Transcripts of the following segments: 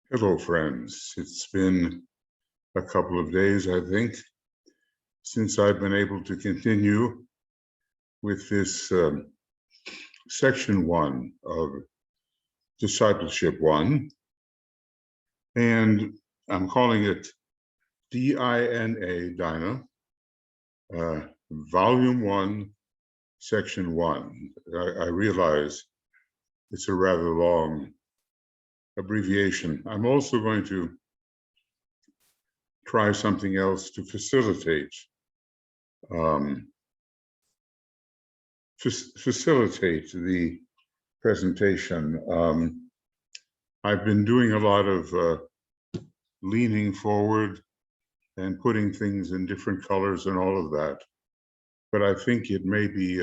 Hello, friends. It's been a couple of days, I think, since I've been able to continue with this section 1 of Discipleship 1. And I'm calling it DINA, Volume 1, Section 1. I realize it's a rather long abbreviation. I'm also going to try something else to facilitate the presentation. I've been doing a lot of leaning forward and putting things in different colors and all of that, but I think it may be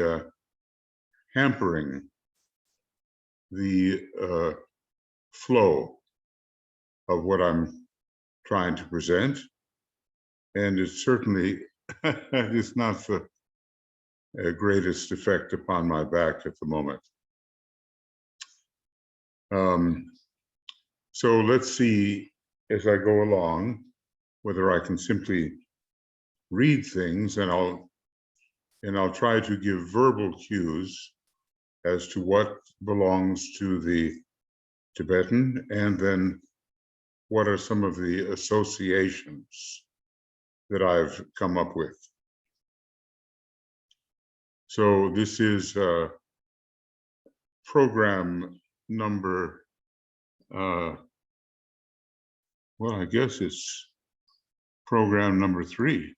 hampering the flow of what I'm trying to present, and it certainly is not the greatest effect upon my back at the moment. So let's see as I go along whether I can simply read things, and I'll try to give verbal cues as to what belongs to the Tibetan, and then what are some of the associations that I've come up with. So this is program number, well, I guess it's program number 3.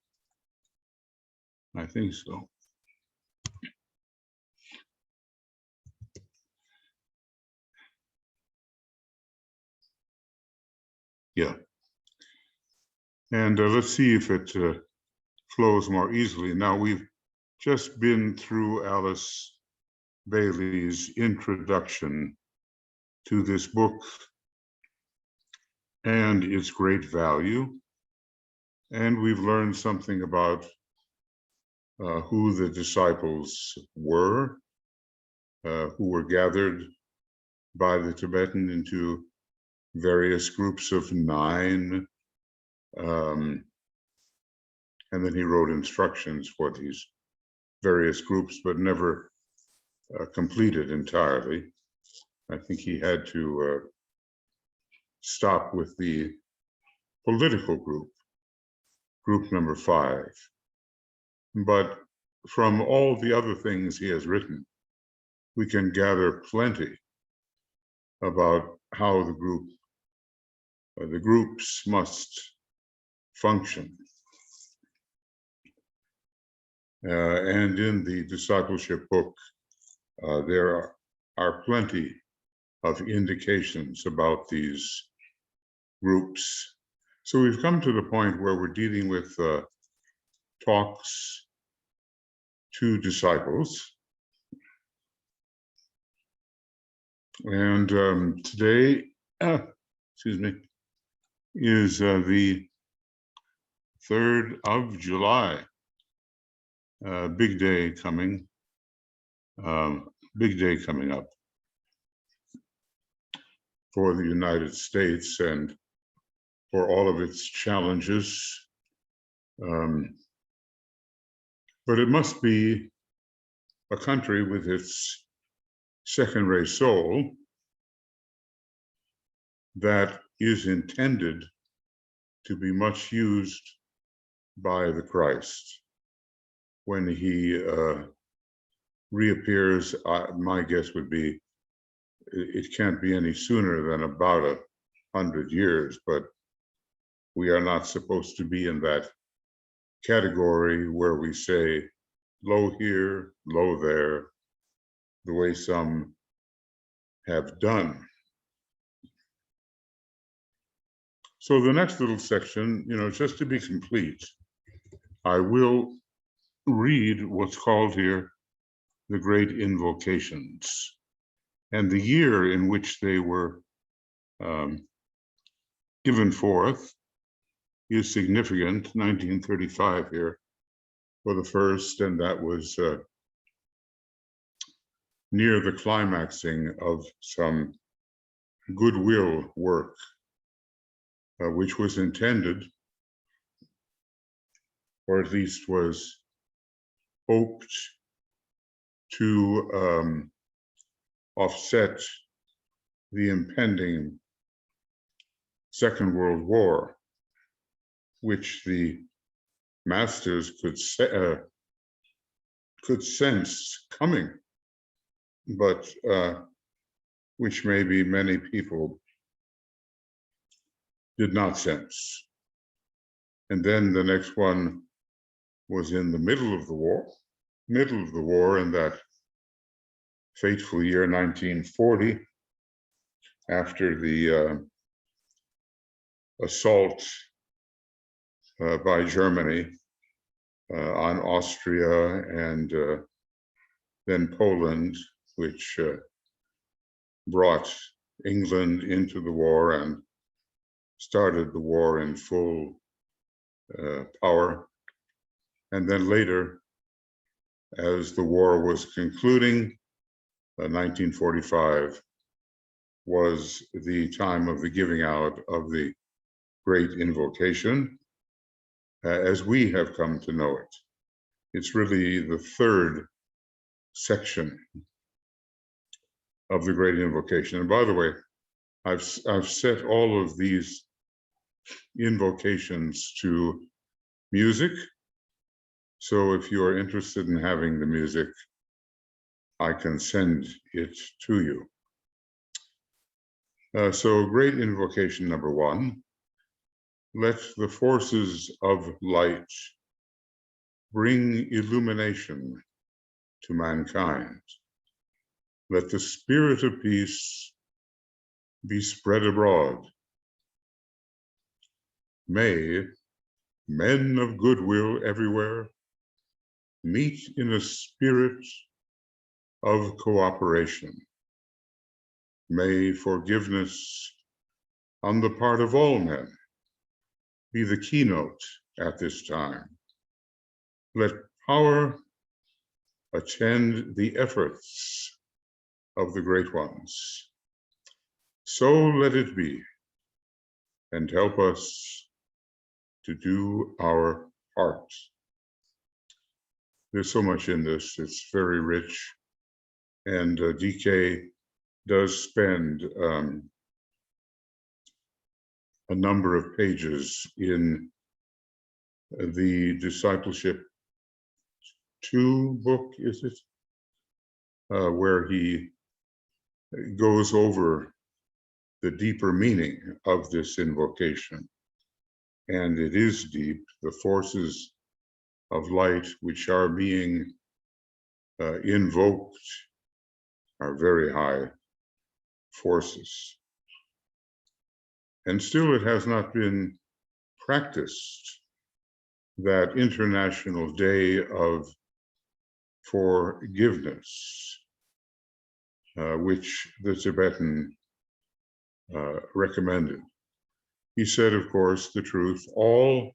I think so. Yeah. And let's see if it flows more easily. Now, we've just been through Alice Bailey's introduction to this book and its great value. And we've learned something about who the disciples were, who were gathered by the Tibetan into various groups of 9. And then he wrote instructions for these various groups, but never completed entirely. I think he had to stop with the political group number 5. But from all the other things he has written, we can gather plenty about how the groups must function. And in the discipleship book, there are plenty of indications about these groups. So we've come to the point where we're dealing with talks to disciples. And today, excuse me, is the 3rd of July. Big day coming up for the United States and for all of its challenges. But it must be a country with its second-rate soul that is intended to be much used by the Christ. When he reappears, my guess would be it can't be any sooner than about 100 years, but we are not supposed to be in that category where we say, low here, low there, the way some have done. So the next little section, just to be complete, I will read what's called here the Great Invocations. And the year in which they were given forth is significant, 1935 here for the first, and that was near the climaxing of some goodwill work which was intended, or at least was hoped to offset the impending Second World War, which the masters could sense coming, but which maybe many people did not sense. And then the next one was in the middle of the war, in that fateful year 1940, after the assault by Germany on Austria and then Poland, which brought England into the war and started the war in full power. And then later, as the war was concluding, 1945 was the time of the giving out of the Great Invocation, as we have come to know it. It's really the third section of the Great Invocation. And by the way, I've set all of these invocations to music. So if you are interested in having the music, I can send it to you. So Great Invocation number 1. Let the forces of light bring illumination to mankind. Let the spirit of peace be spread abroad. May men of goodwill everywhere meet in a spirit of cooperation. May forgiveness on the part of all men be the keynote at this time. Let power attend the efforts of the great ones. So let it be, and help us to do our part. There's so much in this, it's very rich, and DK does spend a number of pages in the Discipleship 2 book, is it? Where he goes over the deeper meaning of this invocation. And it is deep. The forces of light which are being invoked are very high forces. And still it has not been practiced, that International Day of Forgiveness, which the Tibetan recommended. He said, of course, the truth, all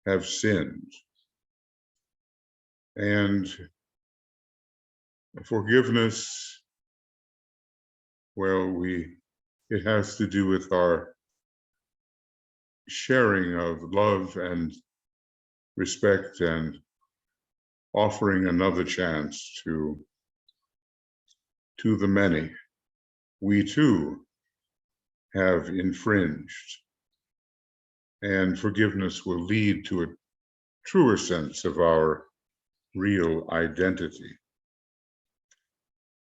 have sinned. And forgiveness, well, it has to do with our sharing of love and respect and offering another chance to the many. We too have infringed, and forgiveness will lead to a truer sense of our real identity.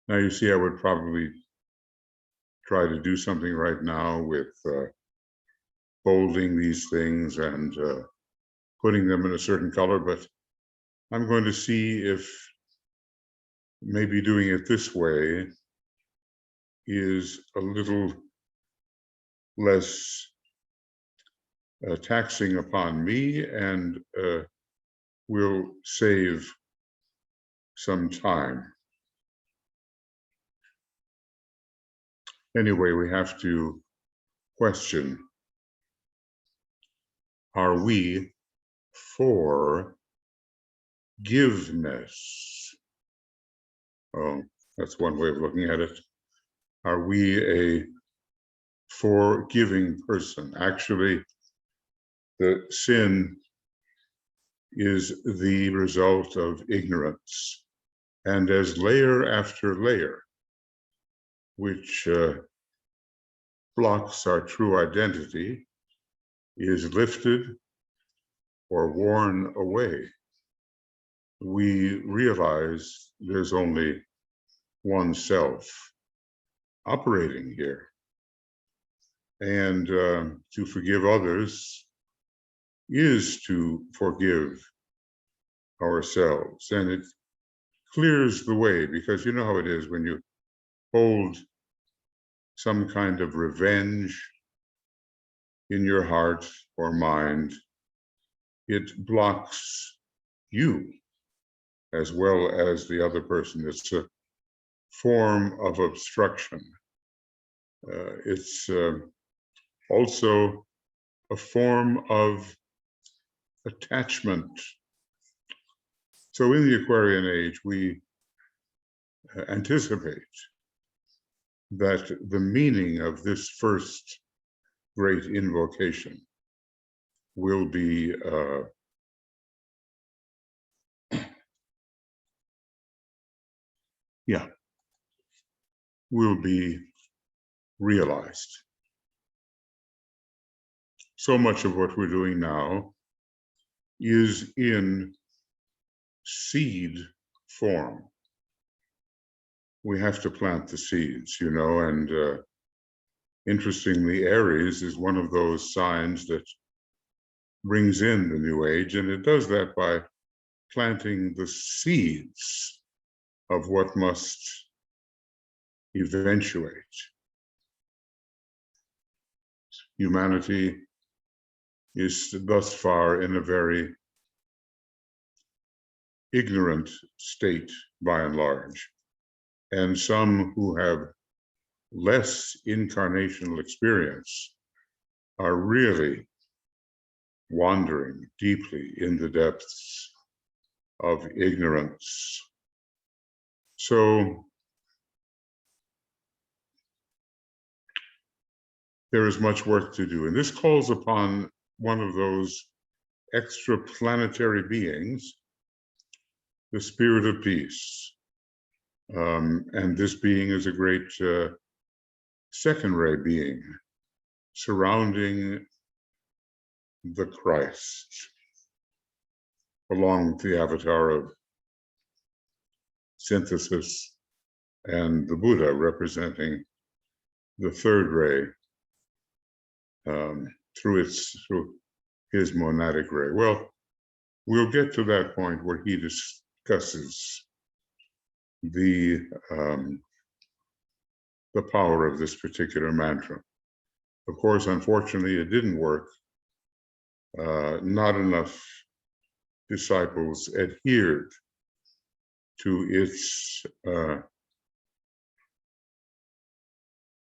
Now, you see, I would probably try to do something right now with bolding these things and putting them in a certain color, but I'm going to see if maybe doing it this way is a little less taxing upon me and will save some time. Anyway, we have to question, are we for forgiveness? Oh, that's one way of looking at it. Are we a forgiving person. Actually, the sin is the result of ignorance. And as layer after layer, which blocks our true identity, is lifted or worn away, we realize there's only one self operating here. And to forgive others is to forgive ourselves. And it clears the way, because you know how it is when you hold some kind of revenge in your heart or mind, it blocks you as well as the other person. It's a form of obstruction. It's also a form of attachment. So in the Aquarian age, we anticipate that the meaning of this first great invocation will be will be realized. So much of what we're doing now is in seed form. We have to plant the seeds, you know, and interestingly, Aries is one of those signs that brings in the new age, and it does that by planting the seeds of what must eventuate. Humanity is thus far in a very ignorant state by and large. And some who have less incarnational experience are really wandering deeply in the depths of ignorance. So there is much work to do. And this calls upon one of those extraplanetary beings, the spirit of peace. And this being is a great second ray being surrounding the Christ, along with the avatar of synthesis and the Buddha representing the third ray through his monadic ray. Well, we'll get to that point where he discusses the power of this particular mantra. Of course, unfortunately, it didn't work. Not enough disciples adhered to its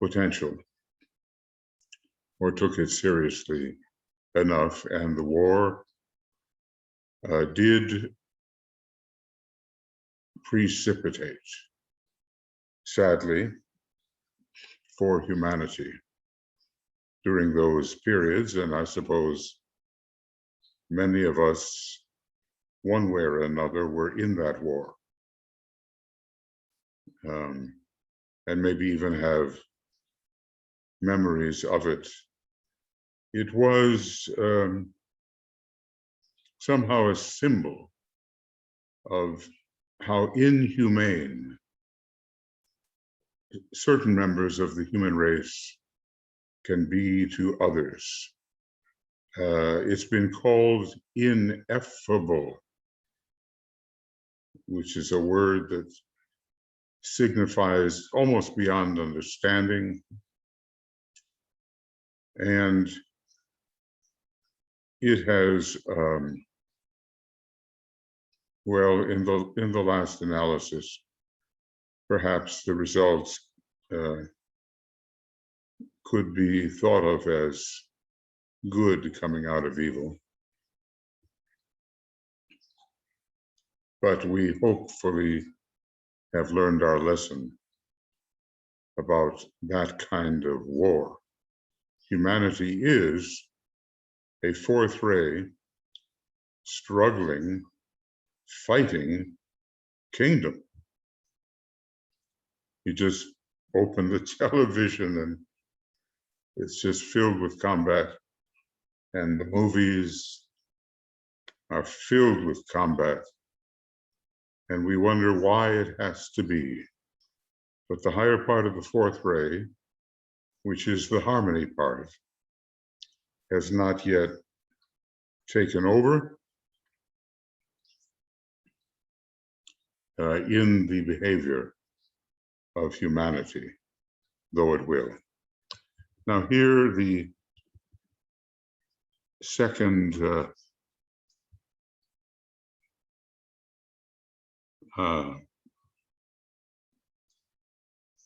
potential or took it seriously enough, and the war did precipitate, sadly, for humanity during those periods. And I suppose many of us, one way or another, were in that war, and maybe even have memories of it. It was somehow a symbol of how inhumane certain members of the human race can be to others. It's been called ineffable, which is a word that signifies almost beyond understanding. And it has, well, in the last analysis, perhaps the results could be thought of as good coming out of evil. But we hopefully have learned our lesson about that kind of war. humanity is a fourth ray, struggling, fighting kingdom. You just open the television and it's just filled with combat, and the movies are filled with combat, and we wonder why it has to be. But the higher part of the fourth ray, which is the harmony part, has not yet taken over in the behavior of humanity, though it will. Now here, the second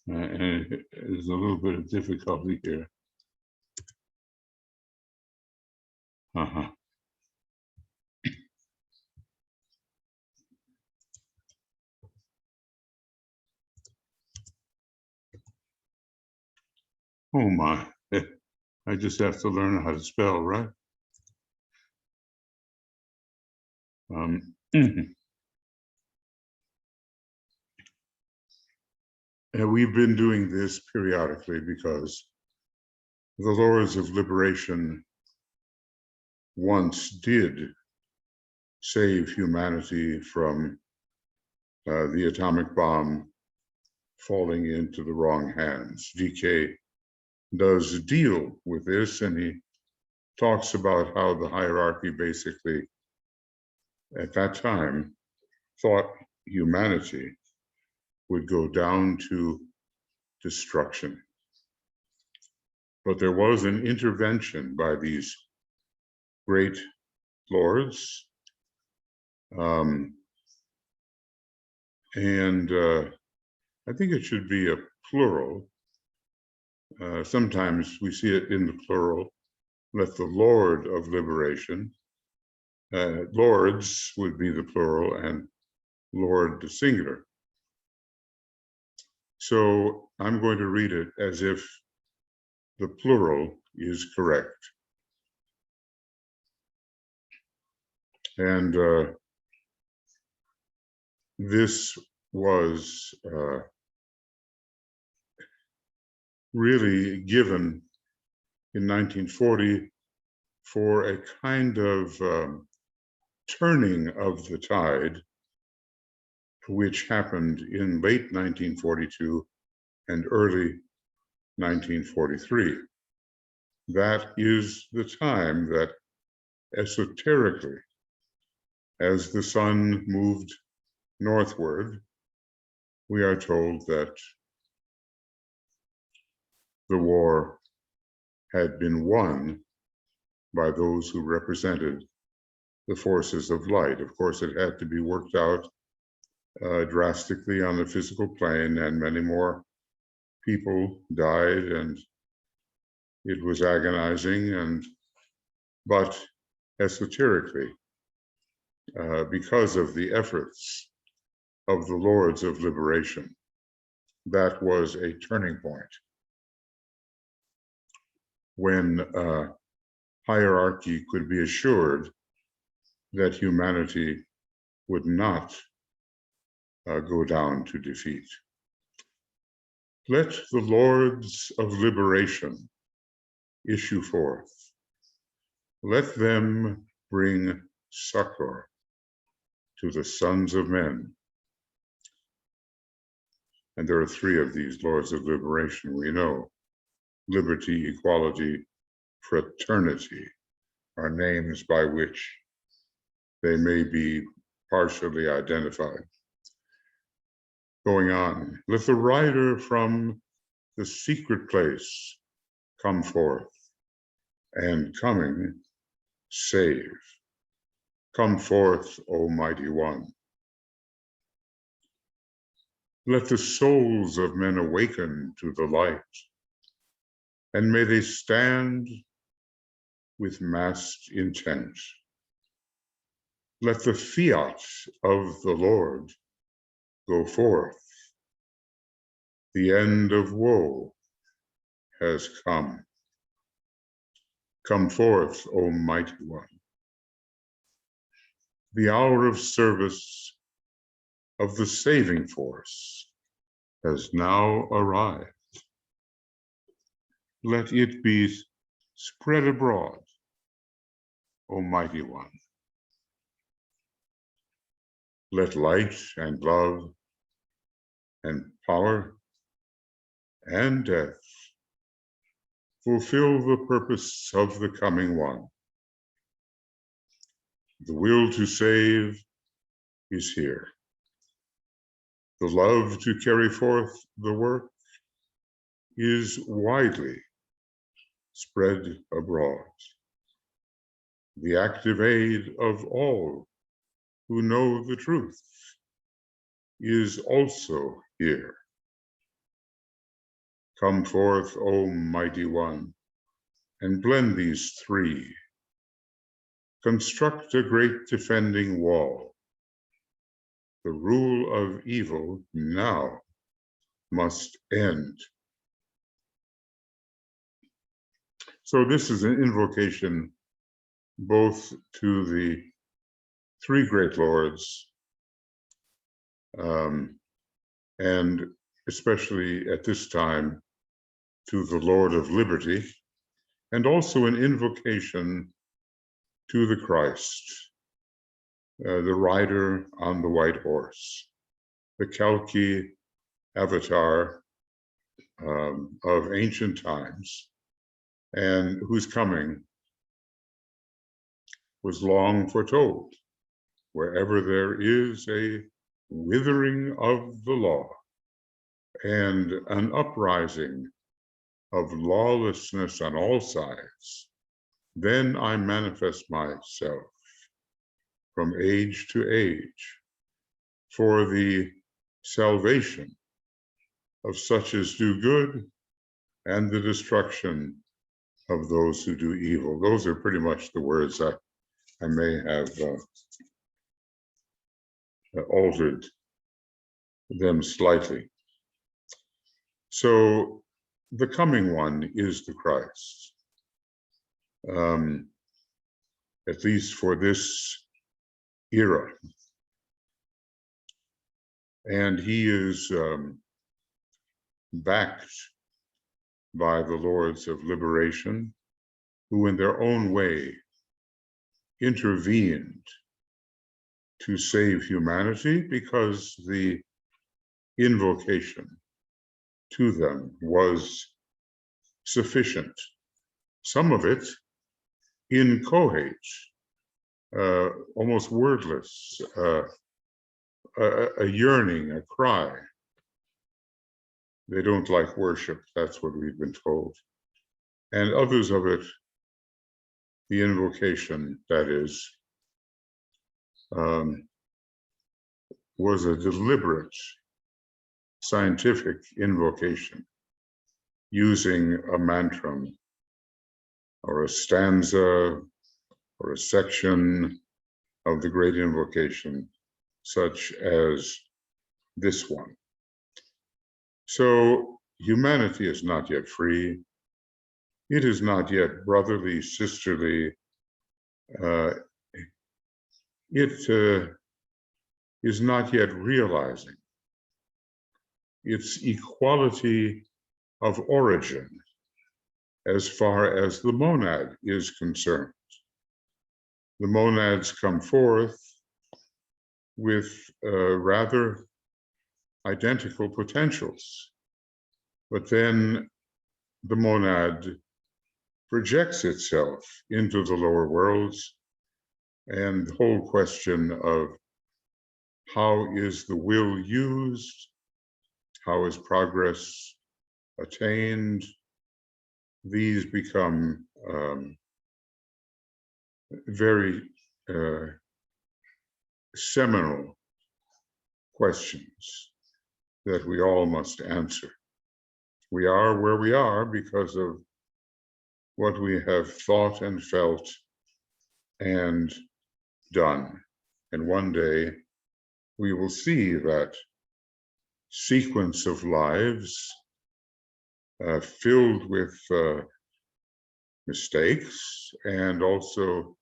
and there's a little bit of difficulty here. Oh my, I just have to learn how to spell, right? And we've been doing this periodically because the Lords of Liberation once did save humanity from the atomic bomb falling into the wrong hands. DK does deal with this, and he talks about how the hierarchy basically, at that time, thought humanity would go down to destruction. But there was an intervention by these great lords, and I think it should be a plural. Sometimes we see it in the plural. Let the Lord of Liberation, lords would be the plural, and Lord the singular. So I'm going to read it as if the plural is correct. And this was really given in 1940 for a kind of turning of the tide, which happened in late 1942 and early 1943. That is the time that esoterically, as the sun moved northward, we are told that the war had been won by those who represented the forces of light. Of course, it had to be worked out drastically on the physical plane, and many more people died, and it was agonizing. But esoterically, because of the efforts of the Lords of Liberation, that was a turning point when hierarchy could be assured that humanity would not go down to defeat. Let the Lords of Liberation issue forth. Let them bring succor to the sons of men. And there are three of these Lords of Liberation, we know. Liberty, equality, fraternity are names by which they may be partially identified. Going on, let the rider from the secret place come forth, and coming, save. Come forth, O mighty one. Let the souls of men awaken to the light, and may they stand with massed intent. Let the fiat of the Lord go forth. The end of woe has come. Come forth, O mighty one. The hour of service of the saving force has now arrived. Let it be spread abroad, O mighty one. Let light and love and power and death fulfill the purpose of the coming one. The will to save is here. The love to carry forth the work is widely spread abroad. The active aid of all who know the truth is also here. Come forth, O mighty one, and blend these three. Construct a great defending wall. The rule of evil now must end. So this is an invocation both to the three great lords, and especially at this time to the Lord of Liberty, and also an invocation to the Christ, the rider on the white horse, the Kalki avatar of ancient times, and whose coming was long foretold. Wherever there is a withering of the law and an uprising of lawlessness on all sides, then I manifest myself from age to age for the salvation of such as do good and the destruction of those who do evil. Those are pretty much the words I may have altered them slightly. So the coming one is the Christ, at least for this era. And he is backed by the Lords of Liberation, who in their own way intervened to save humanity, because the invocation to them was sufficient. Some of it inchoate, almost wordless, a yearning, a cry. They don't like worship, that's what we've been told. And others of it, the invocation, that is, was a deliberate scientific invocation using a mantra or a stanza or a section of the Great Invocation, such as this one. So humanity is not yet free. It is not yet brotherly, sisterly. It is not yet realizing its equality of origin as far as the monad is concerned. The monads come forth with rather identical potentials, but then the monad projects itself into the lower worlds, and the whole question of how is the will used, how is progress attained, these become very seminal questions that we all must answer. We are where we are because of what we have thought and felt and done. And one day we will see that sequence of lives filled with mistakes and also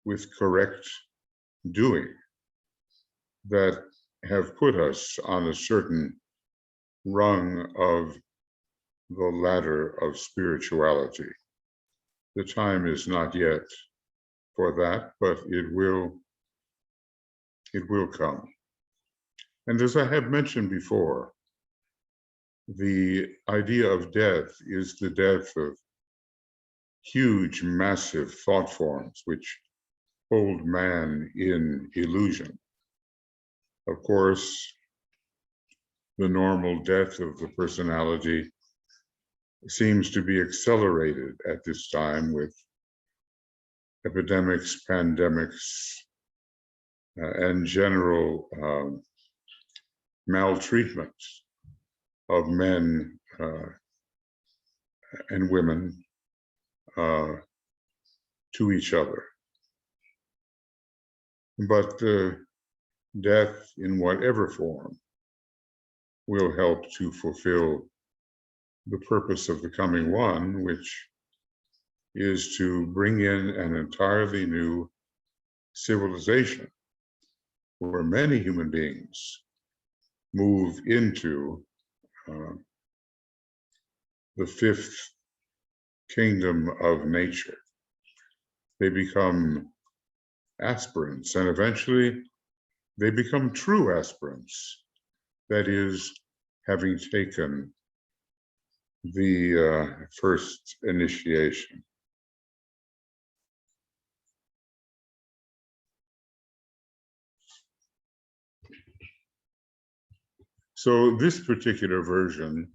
with correct doing that have put us on a certain rung of the ladder of spirituality. The time is not yet for that, but it will come. And as I have mentioned before, the idea of death is the death of huge, massive thought forms which hold man in illusion. Of course, the normal death of the personality seems to be accelerated at this time with epidemics, pandemics, and general maltreatment of men and women to each other. But death in whatever form will help to fulfill the purpose of the coming one, which is to bring in an entirely new civilization where many human beings move into the fifth kingdom of nature. They become aspirants, and eventually they become true aspirants. That is, having taken the first initiation. So this particular version,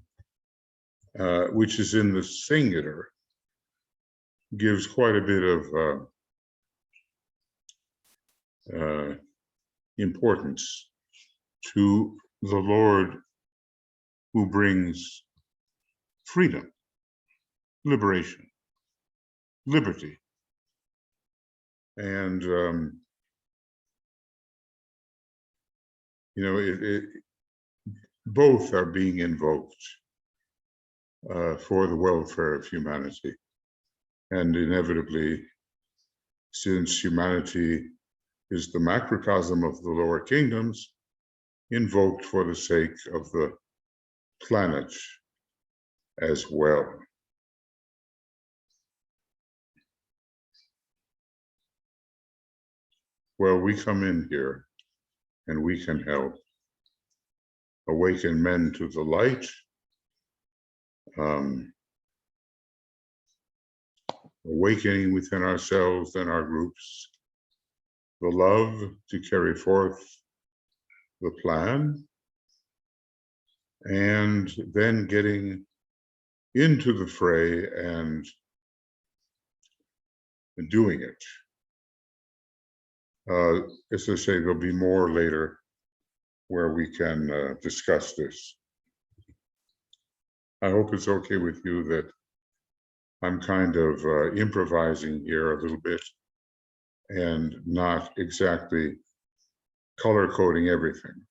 which is in the singular, gives quite a bit of importance to the Lord who brings freedom, liberation, liberty. And, both are being invoked for the welfare of humanity. And inevitably, since humanity is the macrocosm of the lower kingdoms, invoked for the sake of the planet as well. Well, we come in here and we can help awaken men to the light, awakening within ourselves and our groups, the love to carry forth the plan, and then getting into the fray and doing it. As I say, there'll be more later where we can discuss this. I hope it's okay with you that I'm kind of improvising here a little bit and not exactly color coding everything.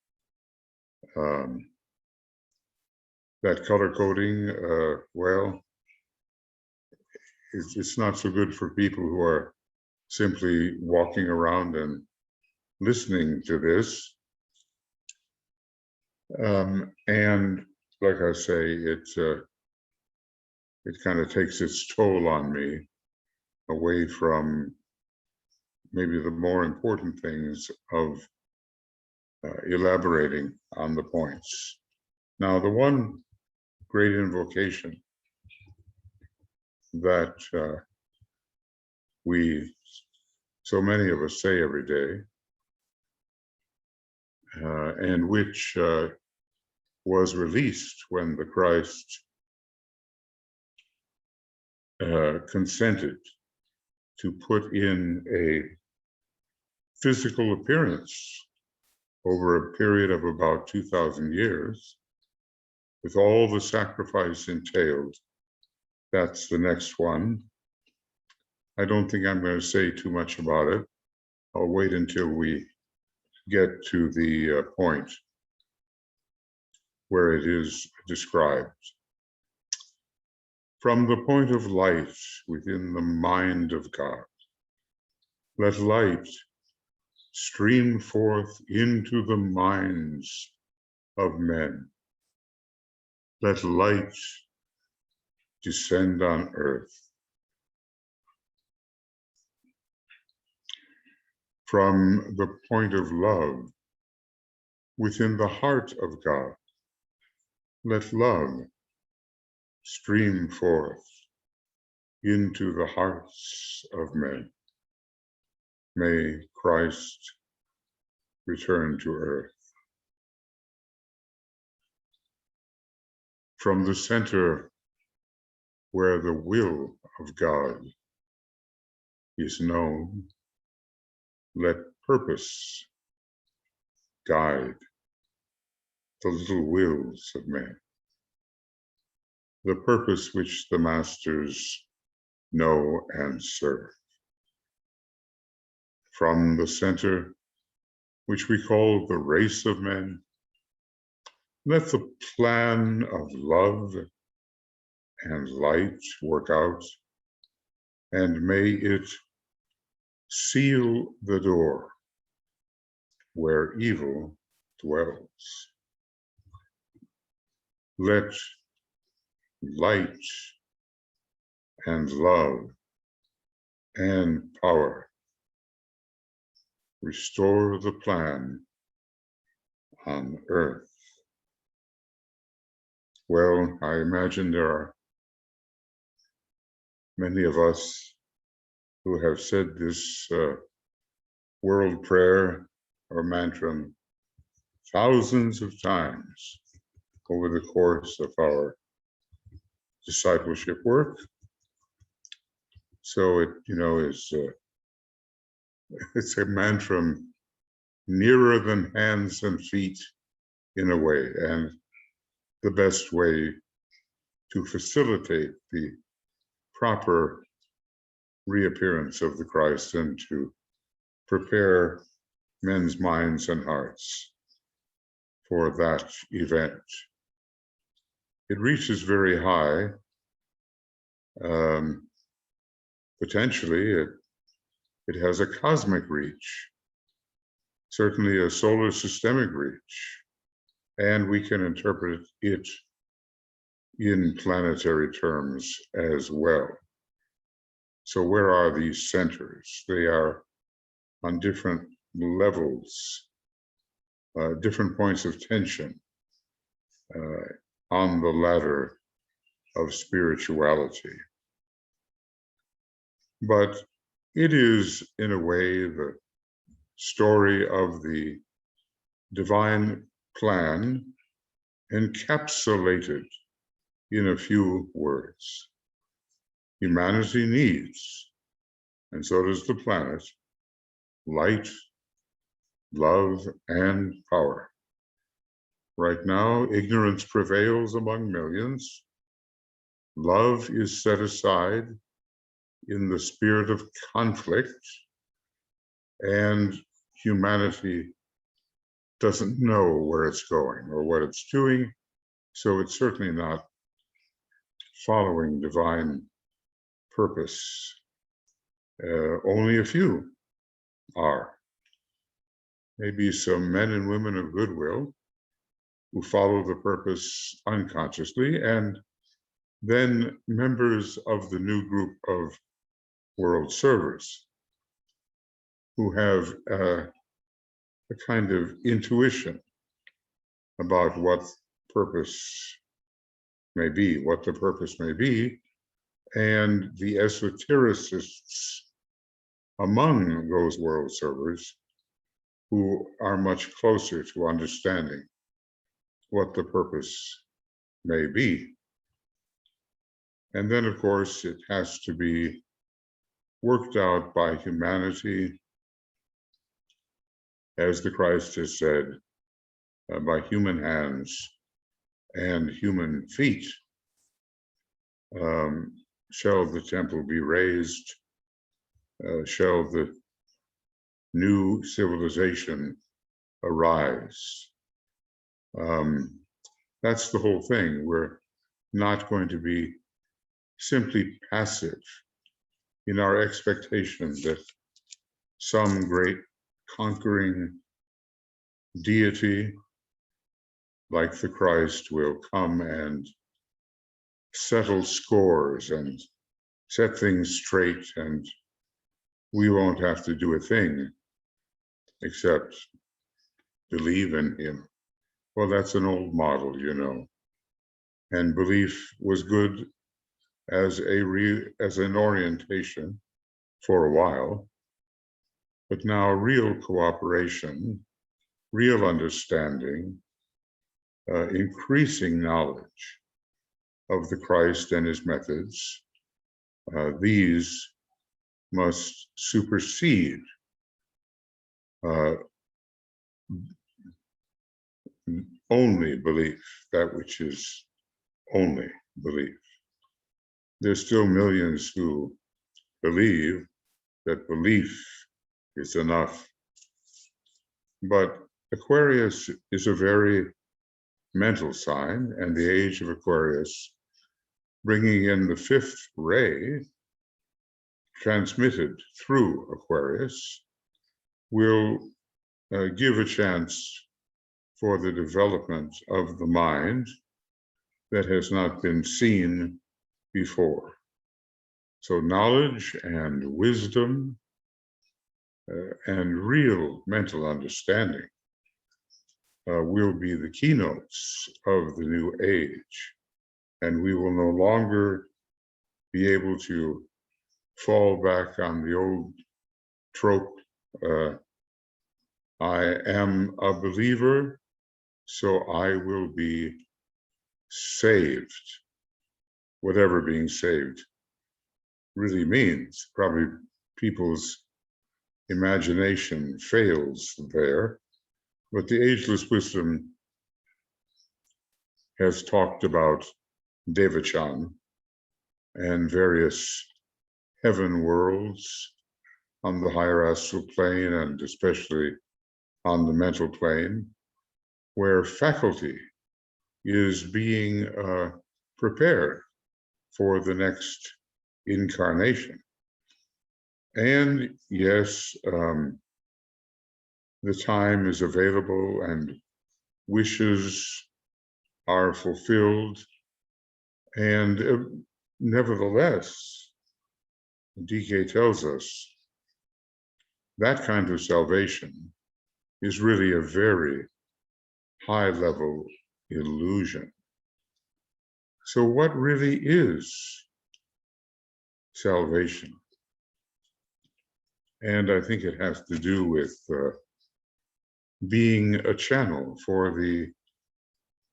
That color coding, well, it's not so good for people who are simply walking around and listening to this. And like I say, it kind of takes its toll on me away from maybe the more important things of elaborating on the points. Now, the one great invocation that so many of us say every day, and which was released when the Christ consented to put in a physical appearance over a period of about 2,000 years, with all the sacrifice entailed. That's the next one. I don't think I'm going to say too much about it. I'll wait until we get to the point where it is described. From the point of light within the mind of God, let light stream forth into the minds of men. Let light descend on earth. From the point of love within the heart of God, let love stream forth into the hearts of men. May Christ return to earth. From the center where the will of God is known, let purpose guide the little wills of men, the purpose which the masters know and serve. From the center, which we call the race of men, let the plan of love and light work out, and may it seal the door where evil dwells. Let light and love and power restore the plan on earth. Well, I imagine there are many of us who have said this world prayer or mantra thousands of times over the course of our discipleship work. So it, is it's a mantra nearer than hands and feet in a way, and the best way to facilitate the proper reappearance of the Christ and to prepare men's minds and hearts for that event. It reaches very high. Potentially, it has a cosmic reach, certainly a solar systemic reach, and we can interpret it in planetary terms as well. So where are these centers? They are on different levels, different points of tension on the ladder of spirituality. But it is, in a way, the story of the divine plan encapsulated in a few words. Humanity needs, and so does the planet, light, love, and power. Right now, ignorance prevails among millions. Love is set aside in the spirit of conflict, and humanity doesn't know where it's going or what it's doing, so it's certainly not following divine purpose. Only a few are. Maybe some men and women of goodwill who follow the purpose unconsciously, and then members of the new group of world servers who have a kind of intuition about what purpose may be, what the purpose may be, and the esotericists among those world servers who are much closer to understanding what the purpose may be. And then, of course, it has to be worked out by humanity, as the Christ has said, by human hands and human feet shall the temple be raised, shall the new civilization arise. That's the whole thing. We're not going to be simply passive in our expectation that some great conquering deity like the Christ will come and settle scores and set things straight, and we won't have to do a thing except believe in him. Well, that's an old model, you know, and belief was good as an orientation for a while, but now real cooperation, real understanding, increasing knowledge of the Christ and his methods, these must supersede only belief, that which is only belief. There's still millions who believe that belief is enough. But Aquarius is a very mental sign, and the age of Aquarius, bringing in the fifth ray transmitted through Aquarius, will give a chance for the development of the mind that has not been seen before. So knowledge and wisdom and real mental understanding will be the keynotes of the new age. And we will no longer be able to fall back on the old trope, I am a believer, so I will be saved. Whatever being saved really means. Probably people's imagination fails there, but the ageless wisdom has talked about devachan and various heaven worlds on the higher astral plane, and especially on the mental plane, where faculty is being prepared for the next incarnation. And yes, the time is available and wishes are fulfilled. And nevertheless, DK tells us that kind of salvation is really a very high level illusion. So what really is salvation? And I think it has to do with being a channel for the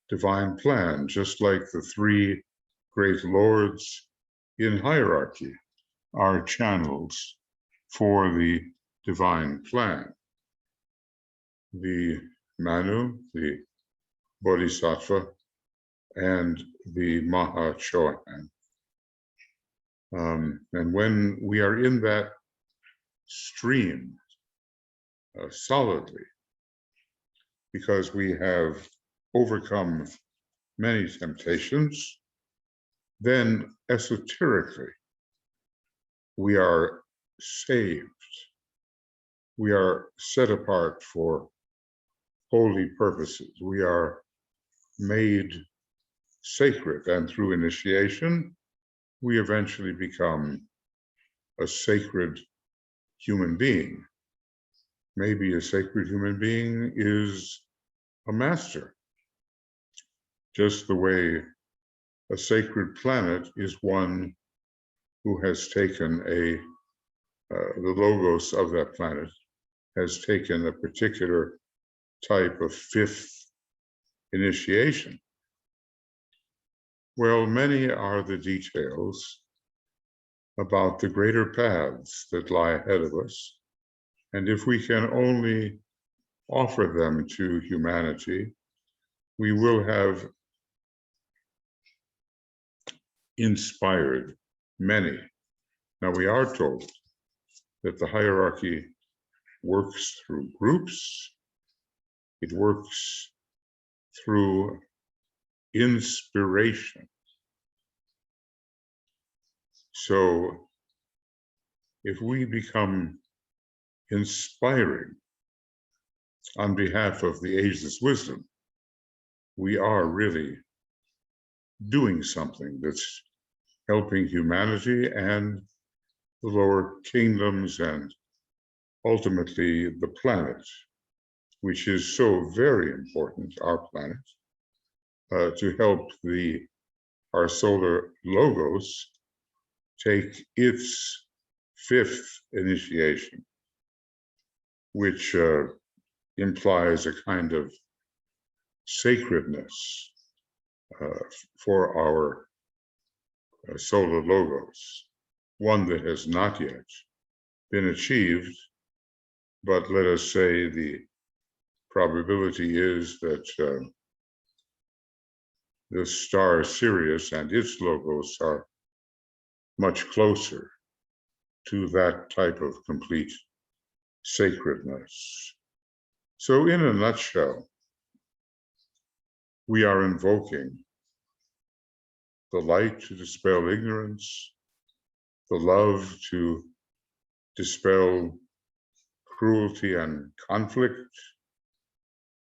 divine plan, just like the three great lords in hierarchy are channels for the divine plan. The Manu, the Bodhisattva, and the Mahachohan. And when we are in that stream solidly, because we have overcome many temptations, then esoterically we are saved. We are set apart for holy purposes. We are made sacred, and through initiation, we eventually become a sacred human being. Maybe a sacred human being is a master, just the way a sacred planet is one who has taken the logos of that planet has taken a particular type of fifth initiation. Well, many are the details about the greater paths that lie ahead of us. And if we can only offer them to humanity, we will have inspired many. Now, we are told that the hierarchy works through groups, it works through inspiration. So if we become inspiring on behalf of the ageless wisdom, we are really doing something that's helping humanity and the lower kingdoms and ultimately the planet, which is so very important, our planet, to help our solar logos take its fifth initiation, which implies a kind of sacredness for our solar logos, one that has not yet been achieved, but let us say the probability is that the star Sirius and its logos are much closer to that type of complete sacredness. So in a nutshell, we are invoking the light to dispel ignorance, the love to dispel cruelty and conflict,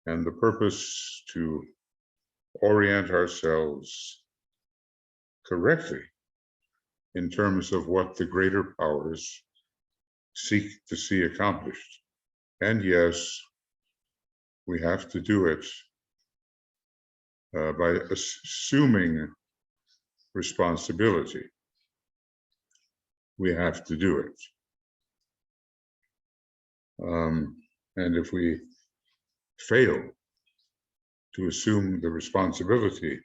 and the purpose to orient ourselves correctly in terms of what the greater powers seek to see accomplished. And yes, we have to do it by assuming responsibility. We have to do it. And if we fail to assume the responsibility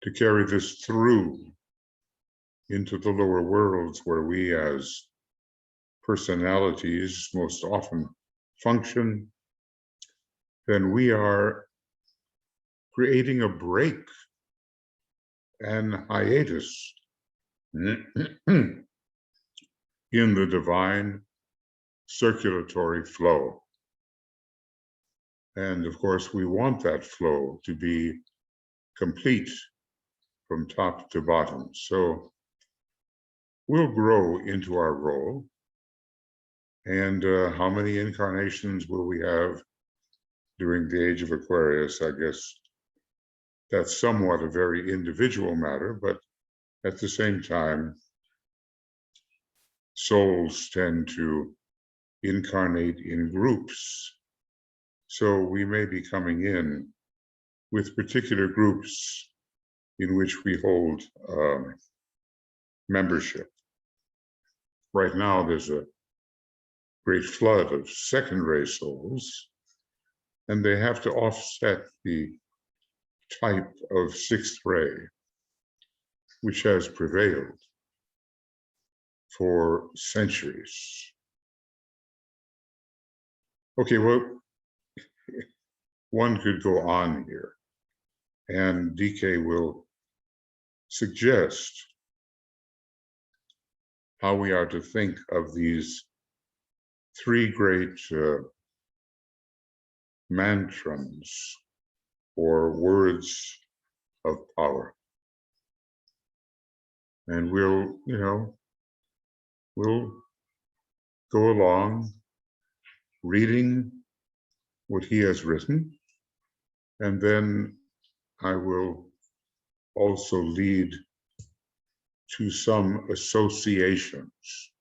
to carry this through into the lower worlds where we as personalities most often function, then we are creating a break and hiatus in the divine circulatory flow. And of course, we want that flow to be complete from top to bottom. So we'll grow into our role. And how many incarnations will we have during the age of Aquarius? I guess that's somewhat a very individual matter, but at the same time, souls tend to incarnate in groups. So we may be coming in with particular groups in which we hold membership. Right now, there's a great flood of second-ray souls, and they have to offset the type of sixth ray, which has prevailed for centuries. Okay, well, one could go on here, and DK will suggest how we are to think of these three great mantras or words of power. And we'll go along reading what he has written, and then I will also lead to some associations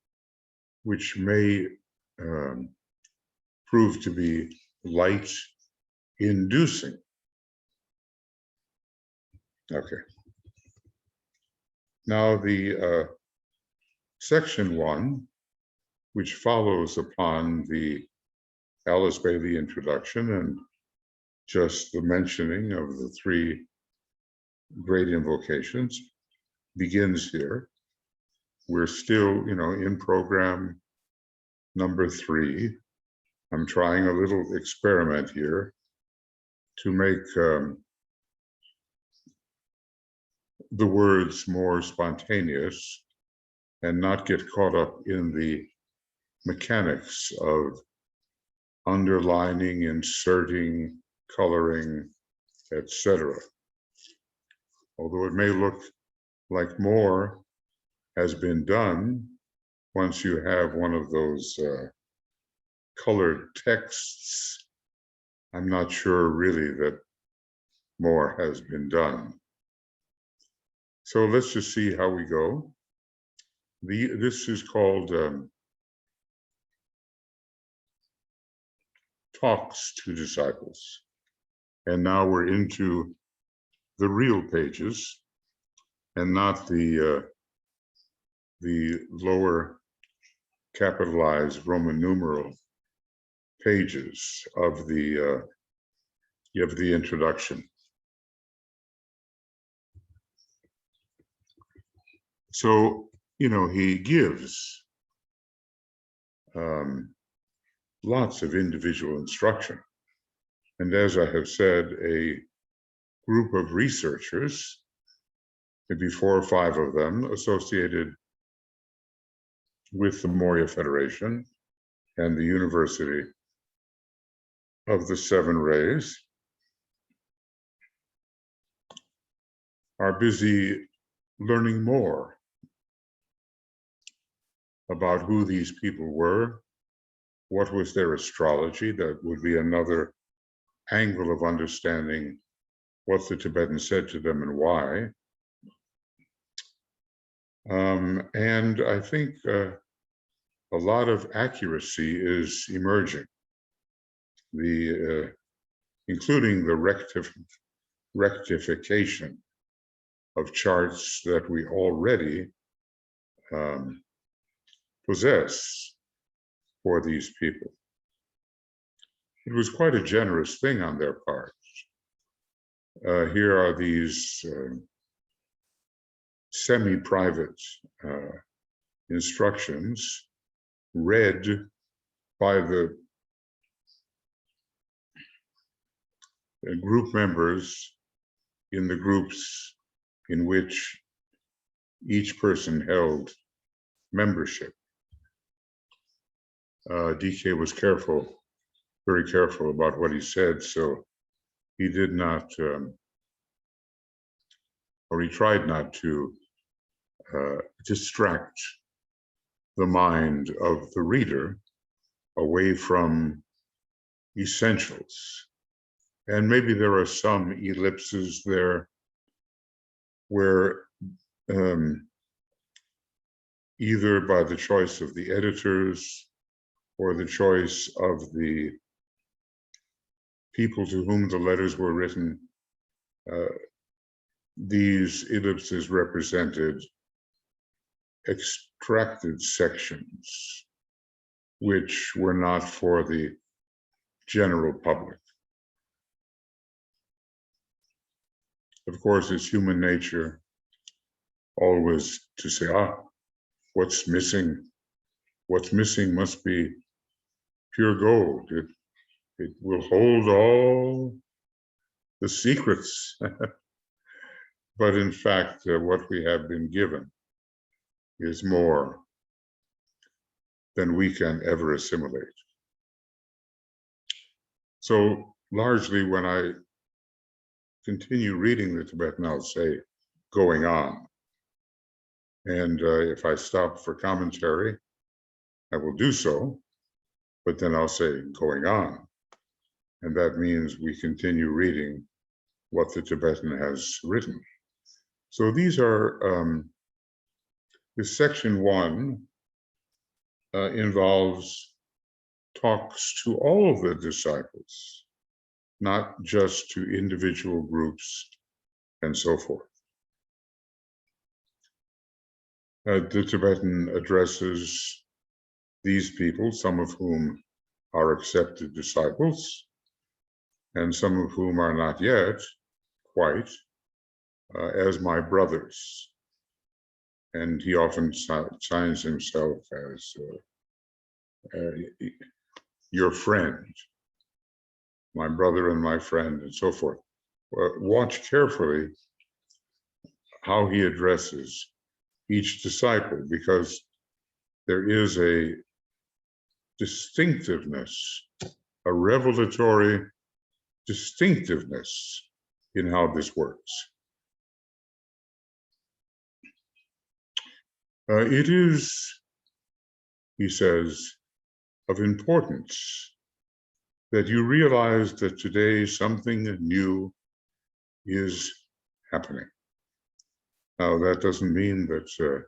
which may prove to be light inducing. Okay. Now the section 1, which follows upon the Alice Bailey introduction and just the mentioning of the three great invocations, begins here. We're still, in program number 3. I'm trying a little experiment here to make the words more spontaneous and not get caught up in the mechanics of underlining, inserting, coloring, etc. Although it may look like more has been done, once you have one of those colored texts, I'm not sure really that more has been done. So let's just see how we go. This is called Talks to Disciples. And now we're into the real pages and not the lower capitalized Roman numeral pages of the introduction. So, he gives lots of individual instruction. And as I have said, a group of researchers, maybe 4 or 5 of them, associated with the Moria Federation and the University of the Seven Rays, are busy learning more about who these people were, what was their astrology. That would be another angle of understanding what the Tibetans said to them and why. And I think a lot of accuracy is emerging, including the rectification of charts that we already possess for these people. It was quite a generous thing on their part. Here are these semi-private instructions read by the group members in the groups in which each person held membership. DK was very careful about what he said, so he did not, or he tried not to distract the mind of the reader away from essentials. And maybe there are some ellipses there where either by the choice of the editors or the choice of the people to whom the letters were written, these ellipses represented extracted sections which were not for the general public. Of course, it's human nature always to say, what's missing? What's missing must be pure gold. It will hold all the secrets. But in fact, what we have been given is more than we can ever assimilate. So largely when I continue reading the Tibetan, I'll say, going on. And if I stop for commentary, I will do so, but then I'll say, going on. And that means we continue reading what the Tibetan has written. So these are, this section 1 involves talks to all the disciples, not just to individual groups and so forth. The Tibetan addresses these people, some of whom are accepted disciples, and some of whom are not yet quite, as my brothers. And he often signs himself as your friend, my brother and my friend, and so forth. Watch carefully how he addresses each disciple, because there is a distinctiveness, a revelatory distinctiveness in how this works. It is, he says, of importance that you realize that today something new is happening. Now, that doesn't mean that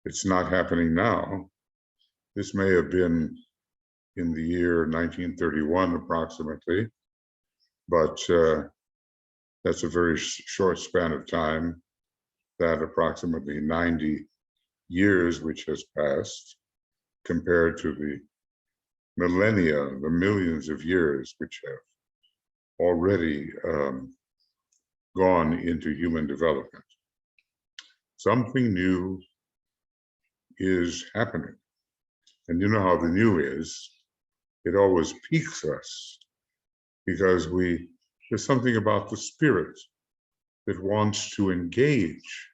it's not happening now. This may have been in the year 1931 approximately, but that's a very short span of time, that approximately 90 years which has passed, compared to the millennia, the millions of years which have already gone into human development. Something new is happening. And you know how the new is. It always piques us because there's something about the spirit that wants to engage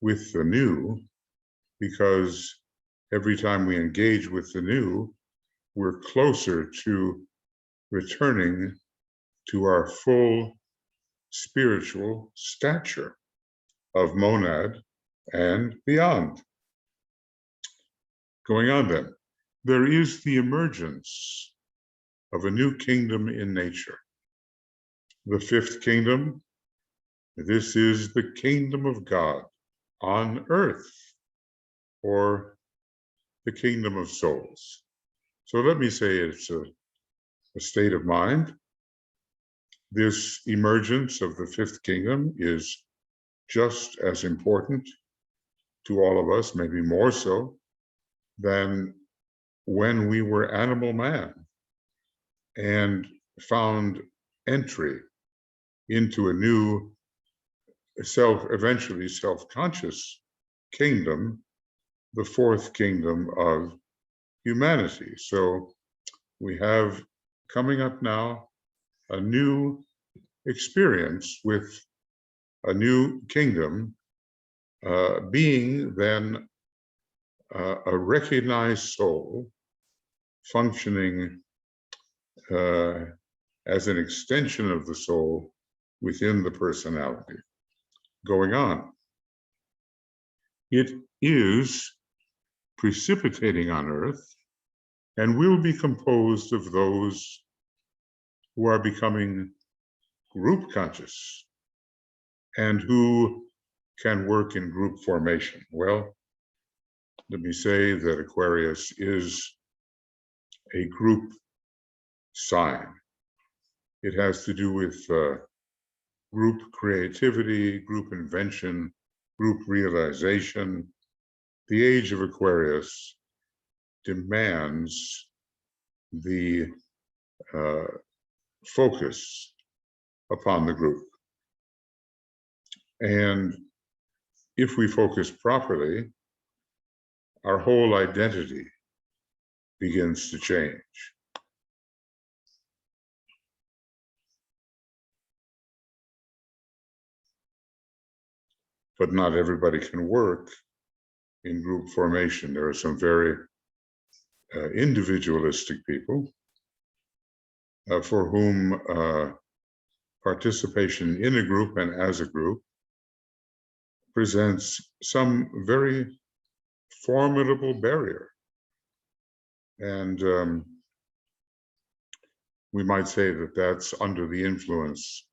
with the new, because every time we engage with the new, we're closer to returning to our full spiritual stature of monad and beyond. Going on then, there is the emergence of a new kingdom in nature. The fifth kingdom, this is the kingdom of God on earth, or the kingdom of souls. So let me say it's a state of mind. This emergence of the fifth kingdom is just as important to all of us, maybe more so, than when we were animal man and found entry into a new eventually self-conscious kingdom, the fourth kingdom of humanity. So we have coming up now a new experience with a new kingdom, being then a recognized soul functioning as an extension of the soul within the personality. Going on, it is precipitating on earth and will be composed of those who are becoming group conscious and who can work in group formation. Well, let me say that Aquarius is a group sign. It has to do with group creativity, group invention, group realization. The age of Aquarius demands the focus upon the group. And if we focus properly, our whole identity begins to change. But not everybody can work in group formation. There are some very individualistic people for whom participation in a group and as a group presents some very formidable barrier. And we might say that that's under the influence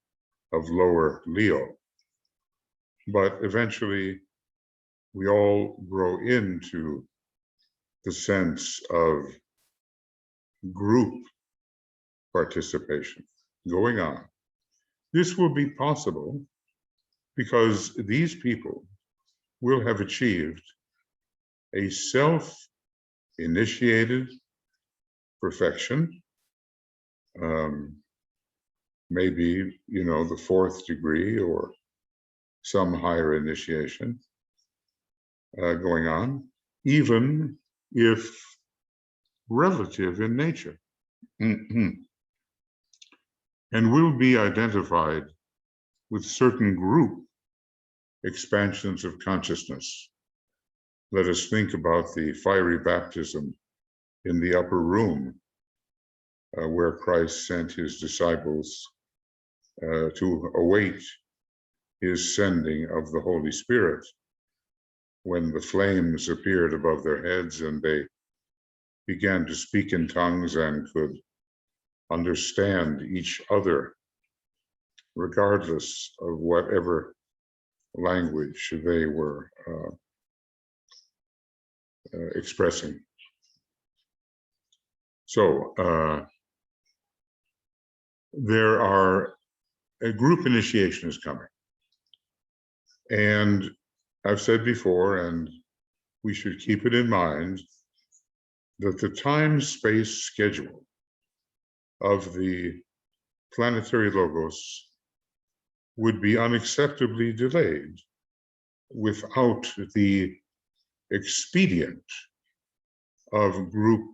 of lower Leo. But eventually, we all grow into the sense of group participation going on. This will be possible because these people will have achieved a self-initiated perfection, maybe, the fourth degree or some higher initiation going on, even if relative in nature, and will be identified with certain group expansions of consciousness. Let us think about the fiery baptism in the upper room, where Christ sent his disciples to await his sending of the Holy Spirit. when the flames appeared above their heads and they began to speak in tongues and could understand each other, regardless of whatever language they were expressing. So a group initiation is coming. And I've said before, and we should keep it in mind, that the time-space schedule of the planetary logos would be unacceptably delayed without the expedient of group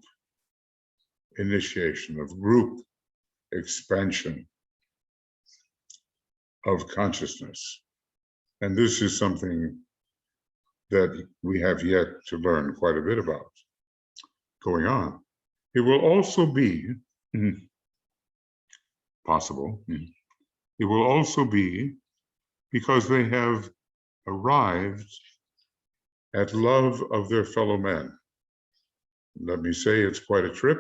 initiation, of group expansion of consciousness. And this is something that we have yet to learn quite a bit about going on. It will also be possible. It will also be because they have arrived at love of their fellow men. Let me say it's quite a trip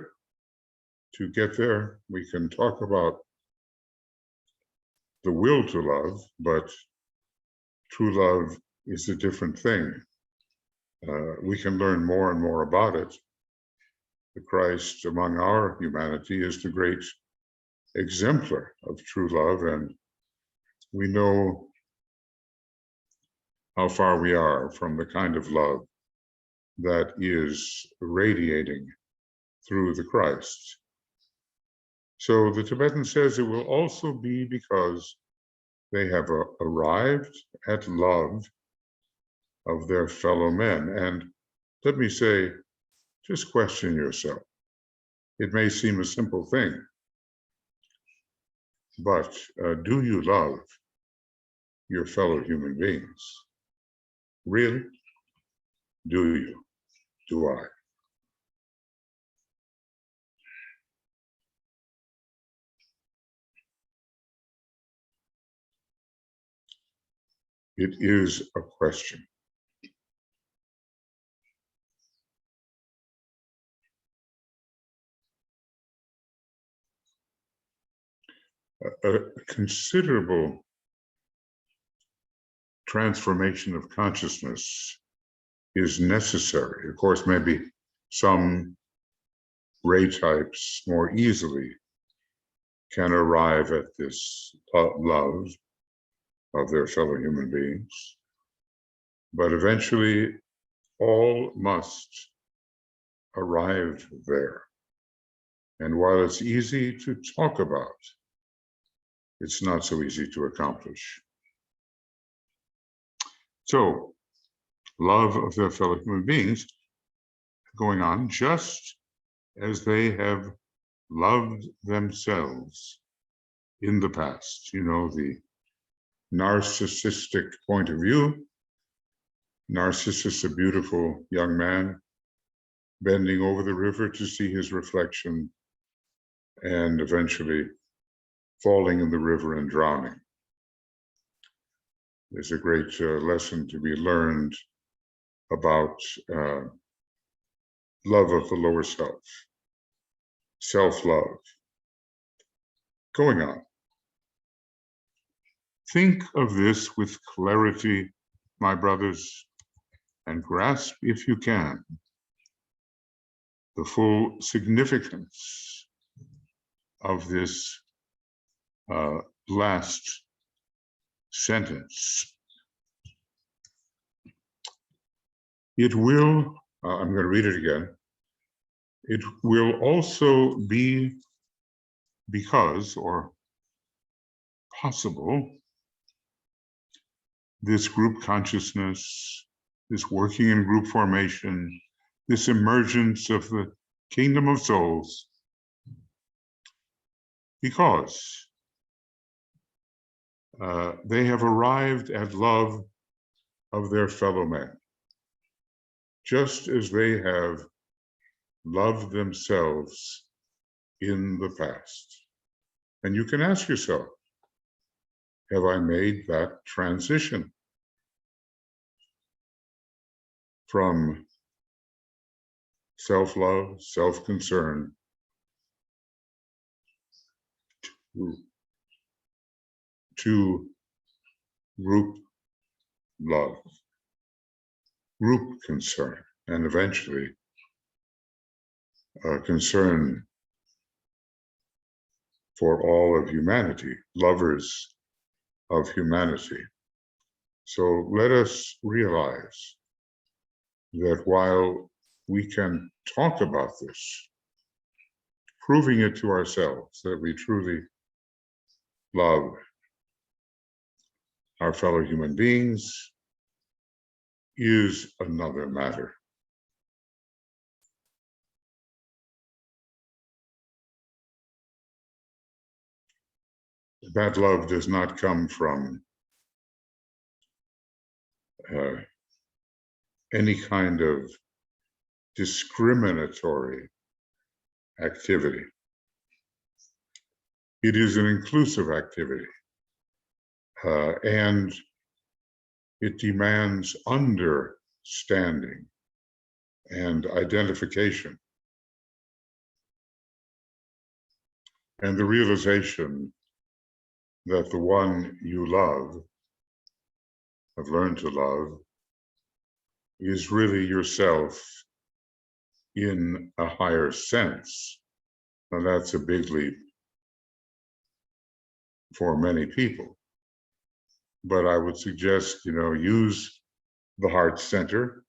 to get there. We can talk about the will to love, but true love is a different thing. We can learn more and more about it. The Christ among our humanity is the great exemplar of true love, and we know how far we are from the kind of love that is radiating through the Christ. So the Tibetan says it will also be because they have arrived at love of their fellow men. And let me say, just question yourself. It may seem a simple thing, but do you love your fellow human beings? Really? Do you? Do I? It is a question. A considerable transformation of consciousness is necessary. Of course, maybe some ray types more easily can arrive at this love of their fellow human beings, but eventually all must arrive there. And while it's easy to talk about, it's not so easy to accomplish. So, love of their fellow human beings going on just as they have loved themselves in the past. You know, the narcissistic point of view. Narcissus, a beautiful young man, bending over the river to see his reflection and eventually falling in the river and drowning. There's a great lesson to be learned about love of the lower self, self-love. Going on. Think of this with clarity, my brothers, and grasp, if you can, the full significance of this last sentence. It will, I'm going to read it again. It will also be because, or possible, this group consciousness, this working in group formation, this emergence of the kingdom of souls, because they have arrived at love of their fellow men, just as they have loved themselves in the past. And you can ask yourself, have I made that transition? from self-love, self-concern, to group love, group concern, and eventually concern for all of humanity, lovers of humanity. So let us realize that while we can talk about this, proving it to ourselves that we truly love our fellow human beings is another matter. That love does not come from any kind of discriminatory activity. It is an inclusive activity, and it demands understanding and identification, and the realization that the one you love, have learned to love, is really yourself in a higher sense. Now that's a big leap for many people, but I would suggest, use the heart center,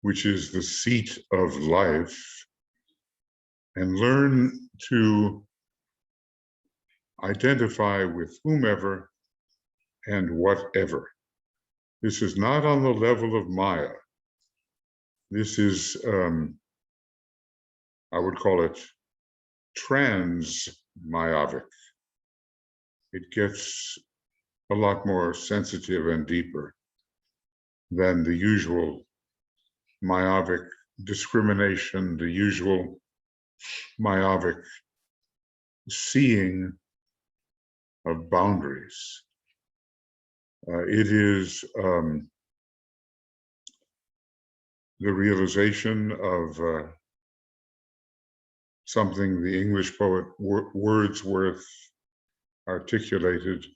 which is the seat of life, and learn to identify with whomever and whatever. This is not on the level of Maya. This is, I would call it trans-myopic. It gets a lot more sensitive and deeper than the usual myopic discrimination, the usual myopic seeing of boundaries. It is the realization of something the English poet Wordsworth articulated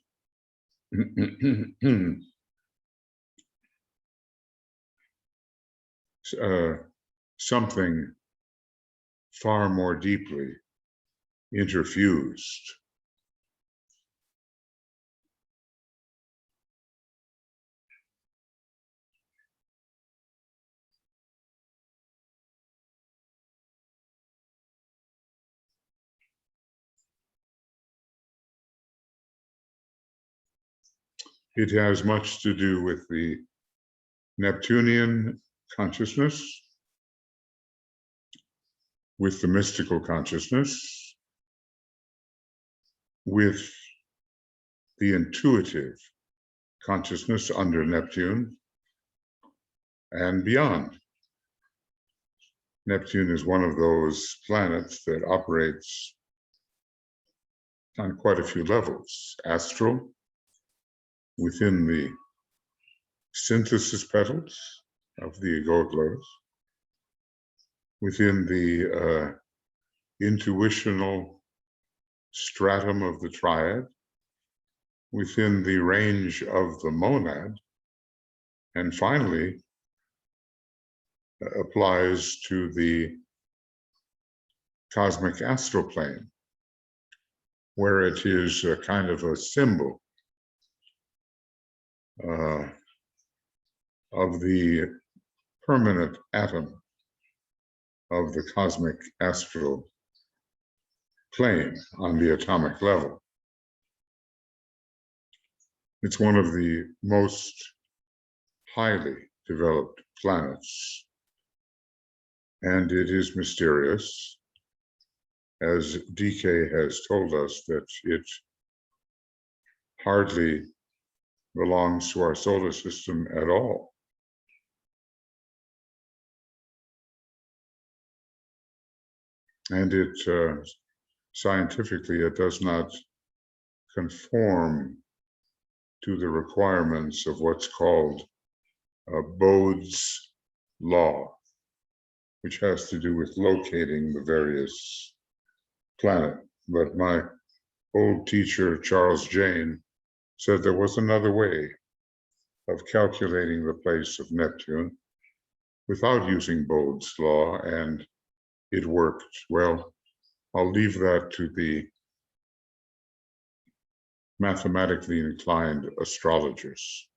something far more deeply interfused. It has much to do with the Neptunian consciousness, with the mystical consciousness, with the intuitive consciousness under Neptune, and beyond. Neptune is one of those planets that operates on quite a few levels: astral, within the synthesis petals of the egoic lotus, within the intuitional stratum of the triad, within the range of the monad, and finally applies to the cosmic astral plane, where it is a kind of a symbol of the permanent atom of the cosmic astral plane on the atomic level. It's one of the most highly developed planets, and it is mysterious, as DK has told us, that it hardly belongs to our solar system at all. And it, scientifically, it does not conform to the requirements of what's called Bode's law, which has to do with locating the various planets. But my old teacher, Charles Jane, said there was another way of calculating the place of Neptune without using Bode's law, and it worked. Well, I'll leave that to the mathematically inclined astrologers.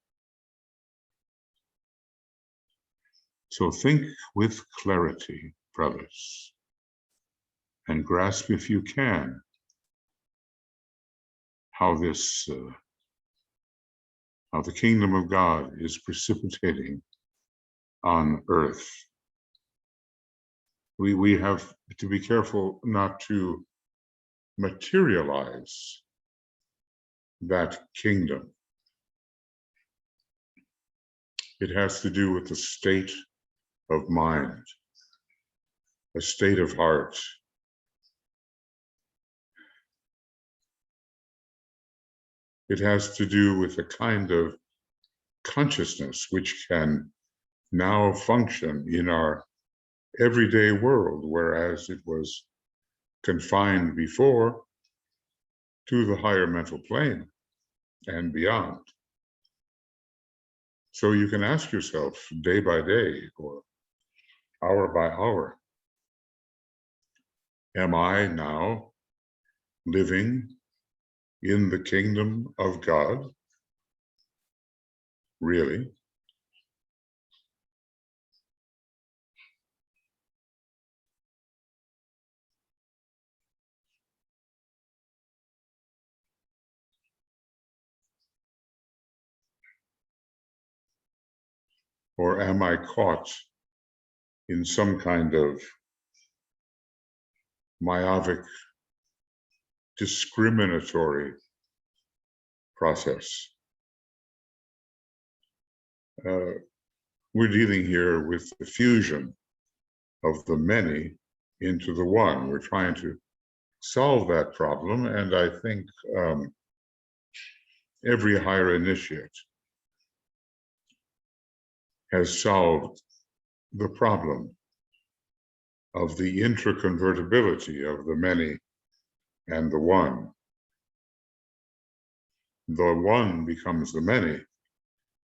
So think with clarity, brothers, and grasp, if you can, how the kingdom of God is precipitating on earth. We have to be careful not to materialize that kingdom. It has to do with the state of mind, a state of heart. It has to do with a kind of consciousness which can now function in our everyday world, whereas it was confined before to the higher mental plane and beyond. So you can ask yourself day by day or hour by hour, am I now living in the kingdom of God? Really? Or am I caught in some kind of myopic, discriminatory process? We're dealing here with the fusion of the many into the one. We're trying to solve that problem, and I think every higher initiate has solved the problem of the intraconvertibility of the many and the one. The one becomes the many,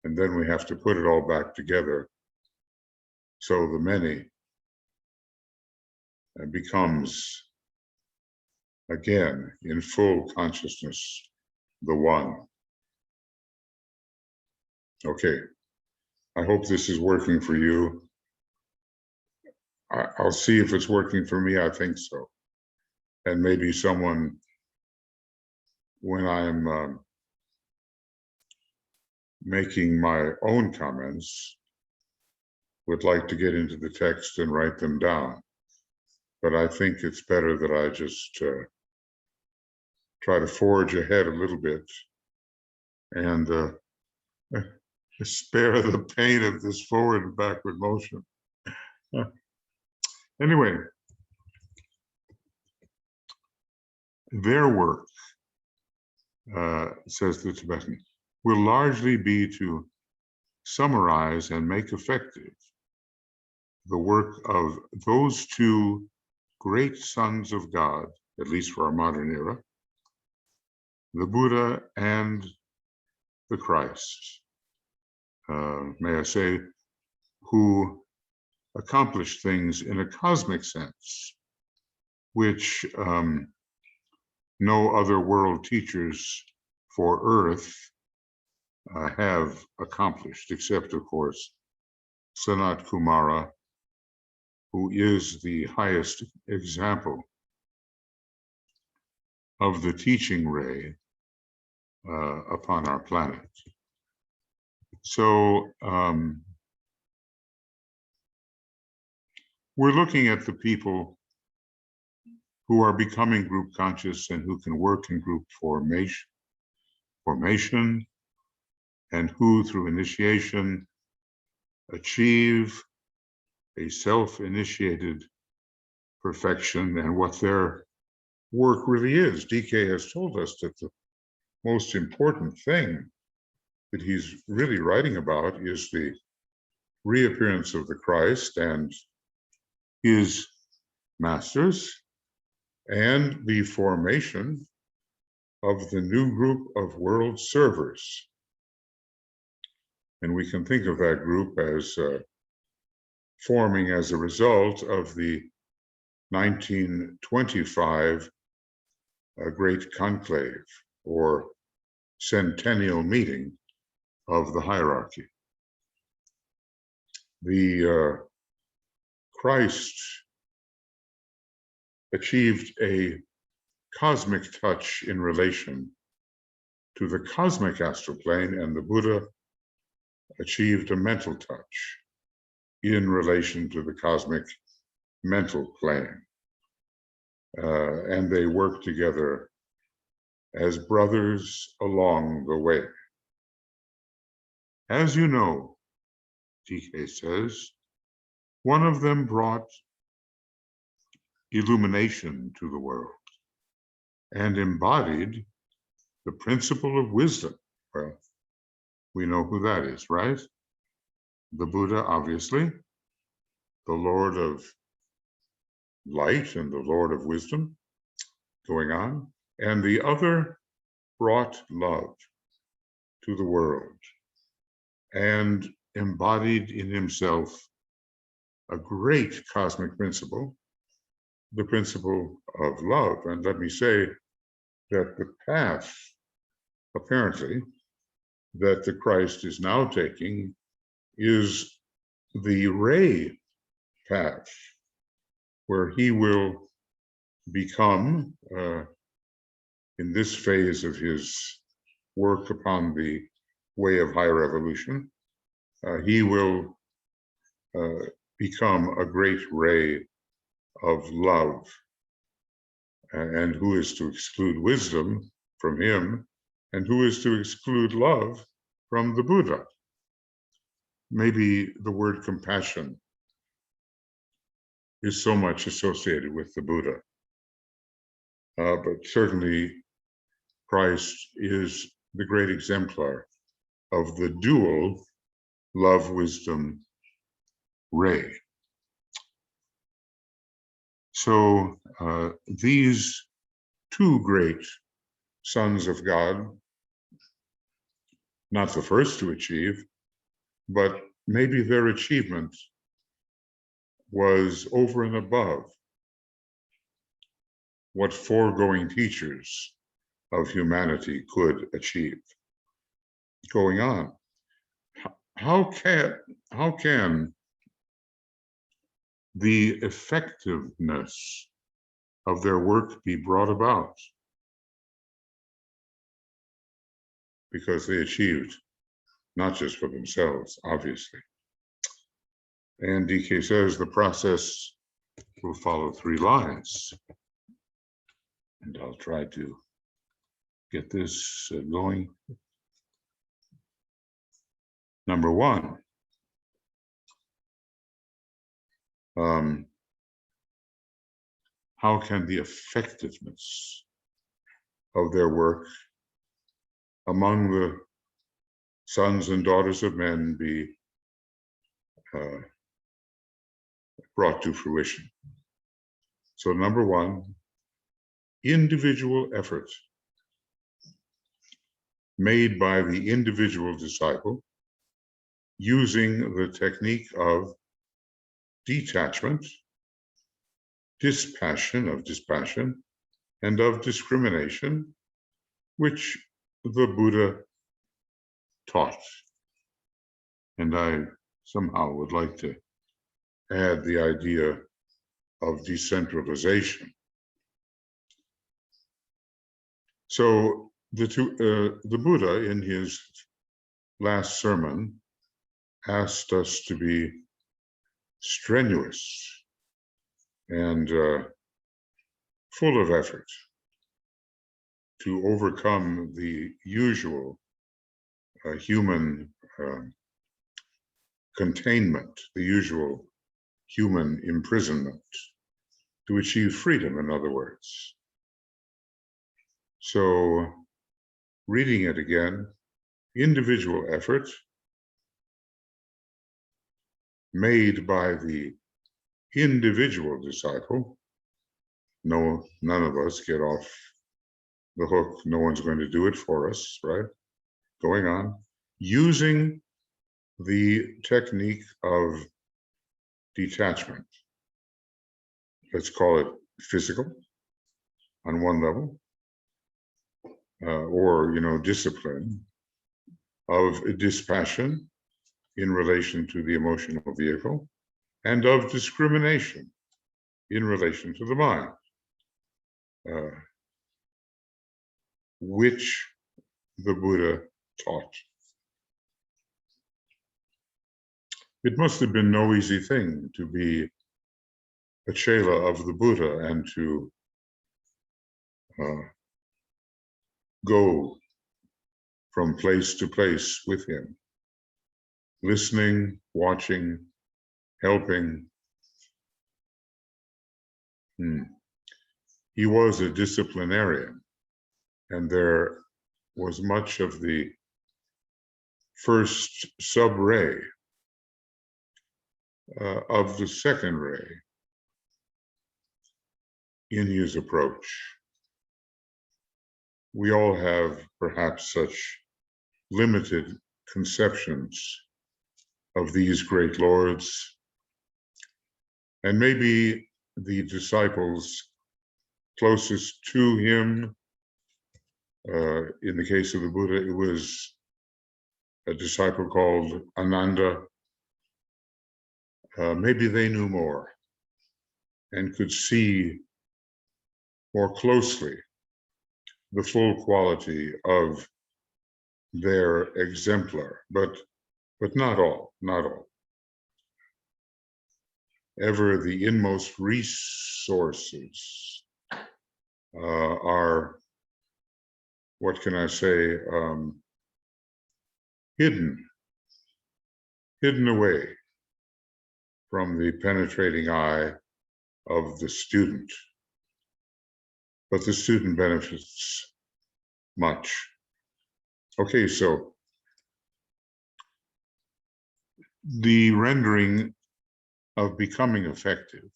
and then we have to put it all back together. So the many becomes, again, in full consciousness, the one. Okay, I hope this is working for you. I'll see if it's working for me. I think so. And maybe someone, when I'm making my own comments, would like to get into the text and write them down. But I think it's better that I just try to forge ahead a little bit and spare the pain of this forward and backward motion. Anyway, their work, says the Tibetan, will largely be to summarize and make effective the work of those two great sons of God, at least for our modern era, the Buddha and the Christ, may I say, who accomplished things in a cosmic sense, which no other world teachers for Earth have accomplished, except, of course, Sanat Kumara, who is the highest example of the teaching ray upon our planet. So we're looking at the people who are becoming group conscious and who can work in group formation, and who, through initiation, achieve a self-initiated perfection, and what their work really is. DK has told us that the most important thing that he's really writing about is the reappearance of the Christ and his masters, and the formation of the new group of world servers. And we can think of that group as forming as a result of the 1925 Great Conclave, or centennial meeting of the hierarchy. The Christ achieved a cosmic touch in relation to the cosmic astral plane, and the Buddha achieved a mental touch in relation to the cosmic mental plane. And they work together as brothers along the way. As you know, DK says, one of them brought illumination to the world and embodied the principle of wisdom. Well, we know who that is, right? The Buddha, obviously, the Lord of light and the Lord of wisdom, going on. And the other brought love to the world and embodied in himself a great cosmic principle, the principle of love. And let me say that the path, apparently, that the Christ is now taking is the ray path, where he will become, in this phase of his work upon the way of higher evolution, he will become a great ray of love. And who is to exclude wisdom from him, and who is to exclude love from the Buddha? Maybe the word compassion is so much associated with the Buddha. But certainly Christ is the great exemplar of the dual love-wisdom ray. So these two great sons of God, not the first to achieve, but maybe their achievement was over and above what foregoing teachers of humanity could achieve. Going on, how can the effectiveness of their work be brought about? Because they achieved not just for themselves, obviously. And DK says the process will follow three lines. And I'll try to get this going. Number one, how can the effectiveness of their work among the sons and daughters of men be brought to fruition? So number one, individual effort made by the individual disciple using the technique of detachment, dispassion, and of discrimination, which the Buddha taught. And I somehow would like to add the idea of decentralization. So the Buddha, in his last sermon, asked us to be strenuous and full of effort to overcome the usual human containment, the usual human imprisonment, to achieve freedom, in other words. So, reading it again, individual effort made by the individual disciple. No, none of us get off the hook. No one's going to do it for us, right? Going on, using the technique of detachment. Let's call it physical on one level, or, discipline of dispassion in relation to the emotional vehicle, and of discrimination in relation to the mind, which the Buddha taught. It must have been no easy thing to be a chela of the Buddha and to go from place to place with him, listening, watching, helping. He was a disciplinarian, and there was much of the first sub-ray of the second ray in his approach. We all have perhaps such limited conceptions of these great lords, and maybe the disciples closest to him, in the case of the Buddha, it was a disciple called Ananda. Maybe they knew more and could see more closely the full quality of their exemplar, but not all. Ever the inmost resources are, what can I say, hidden away from the penetrating eye of the student. But the student benefits much. Okay, so the rendering of becoming effective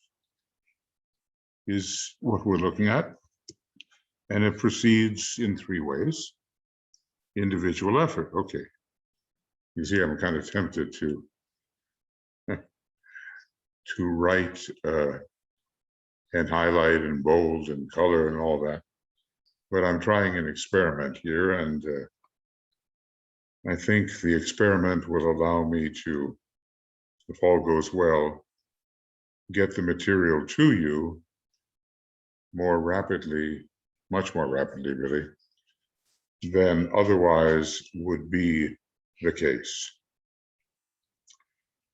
is what we're looking at, and it proceeds in three ways. Individual effort. Okay, you see, I'm kind of tempted to write and highlight and bold and color and all that, but I'm trying an experiment here, and I think the experiment will allow me to, if all goes well, get the material to you more rapidly, much more rapidly, really, than otherwise would be the case.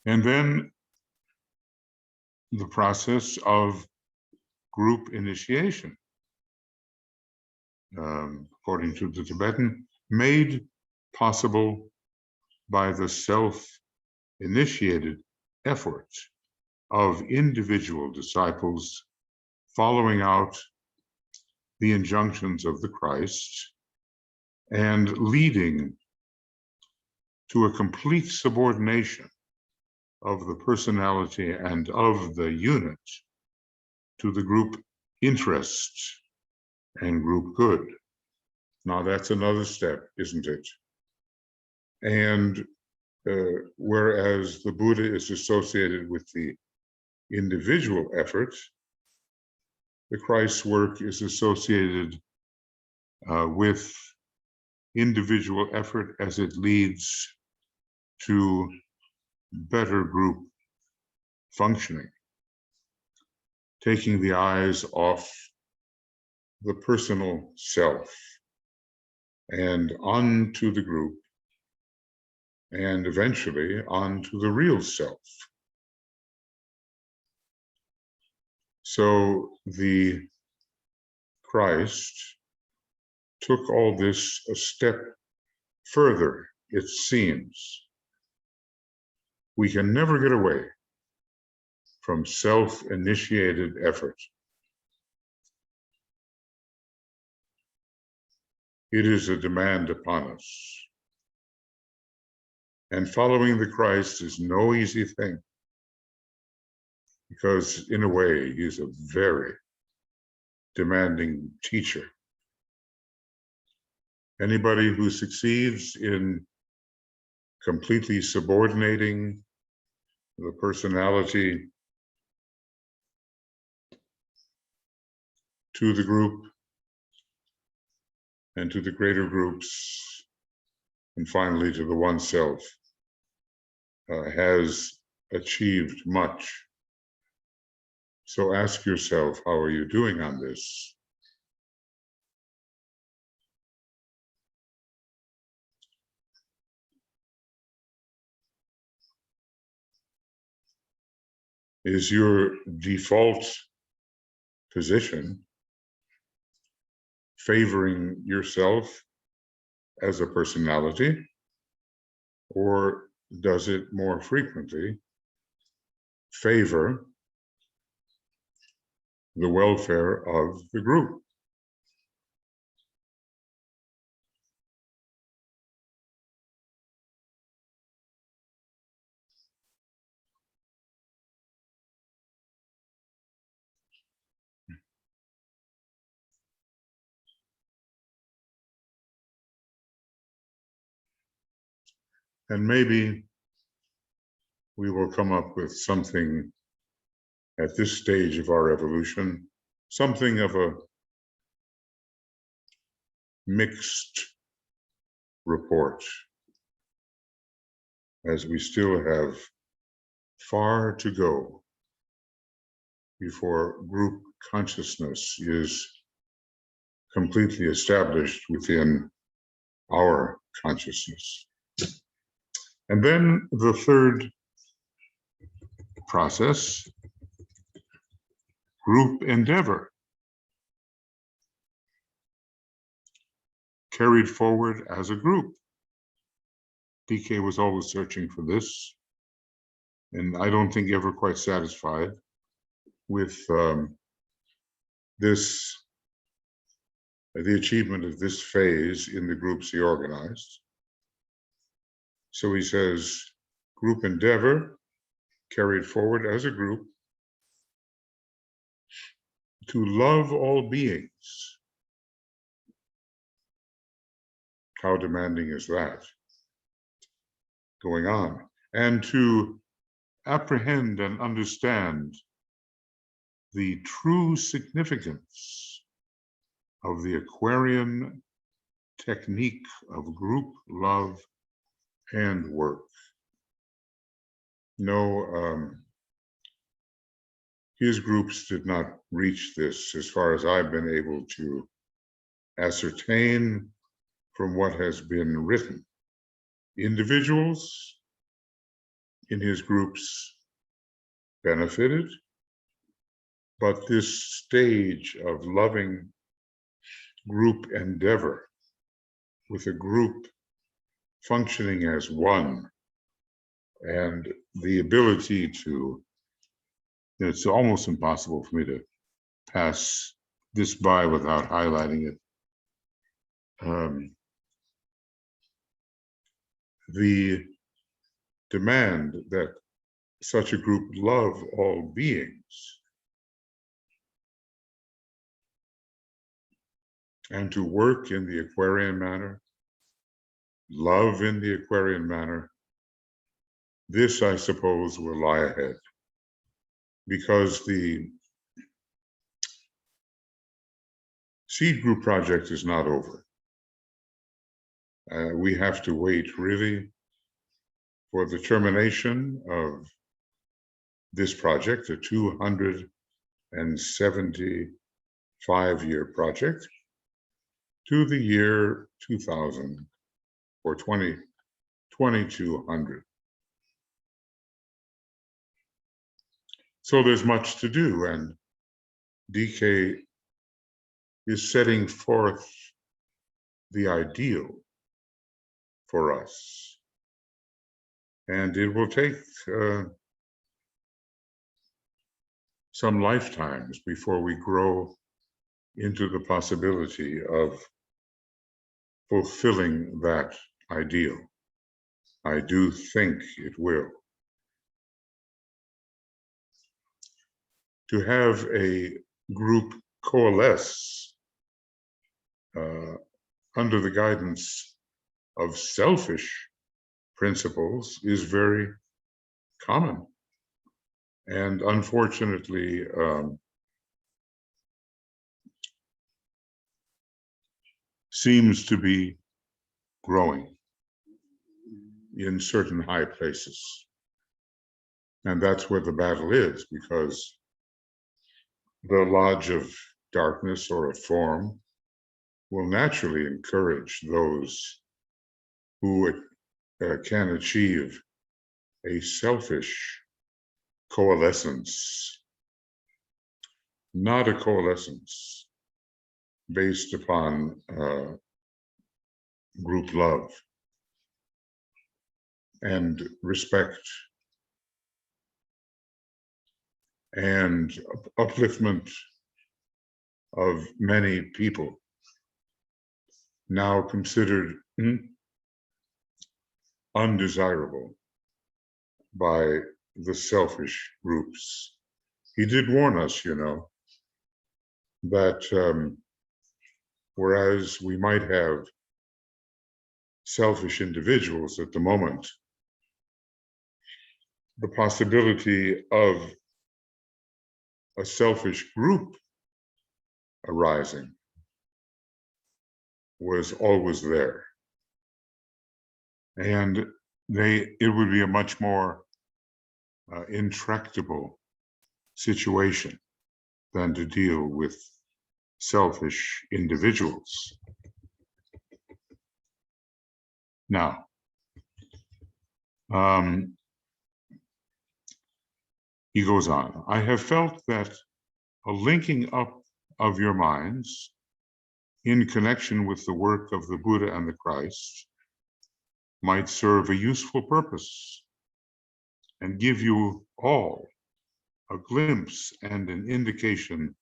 And then the process of group initiation, according to the Tibetan, made possible by the self-initiated effort of individual disciples following out the injunctions of the Christ and leading to a complete subordination of the personality and of the unit to the group interests and group good. Now that's another step, isn't it? And whereas the Buddha is associated with the individual effort, the Christ's work is associated with individual effort as it leads to better group functioning, taking the eyes off the personal self and onto the group, and eventually onto the real self. So the Christ took all this a step further, it seems. We can never get away from self-initiated effort. It is a demand upon us. And following the Christ is no easy thing. because in a way, he's a very demanding teacher. Anybody who succeeds in completely subordinating the personality to the group and to the greater groups, and finally to the oneself, has achieved much. So ask yourself, how are you doing on this? Is your default position favoring yourself as a personality, or does it more frequently favor the welfare of the group? And maybe we will come up with something at this stage of our evolution, something of a mixed report, as we still have far to go before group consciousness is completely established within our consciousness. And then the third process, group endeavor, carried forward as a group. DK was always searching for this, and I don't think ever quite satisfied with the achievement of this phase in the groups he organized. So he says, group endeavor carried forward as a group to love all beings. How demanding is that? Going on. And to apprehend and understand the true significance of the Aquarian technique of group love and work. No, his groups did not reach this, as far as I've been able to ascertain from what has been written. Individuals in his groups benefited, but this stage of loving group endeavor, with a group functioning as one, and the ability to, it's almost impossible for me to pass this by without highlighting it. The demand that such a group love all beings and to work in the Aquarian manner, love in the Aquarian manner, this, I suppose, will lie ahead, because the seed group project is not over. We have to wait really for the termination of this project, a 275-year project, to the year 2000 or 2200. So there's much to do, and DK is setting forth the ideal for us. And it will take some lifetimes before we grow into the possibility of fulfilling that ideal. I do think it will. to have a group coalesce under the guidance of selfish principles is very common. And unfortunately, seems to be growing in certain high places. And that's where the battle is, because the lodge of darkness or of form will naturally encourage those who can achieve a selfish coalescence, not a coalescence based upon group love and respect and upliftment of many people now considered undesirable by the selfish groups. He did warn us, you know, that whereas we might have selfish individuals at the moment, the possibility of a selfish group arising was always there. And it would be a much more intractable situation than to deal with selfish individuals. Now, he goes on, I have felt that a linking up of your minds in connection with the work of the Buddha and the Christ might serve a useful purpose and give you all a glimpse and an indication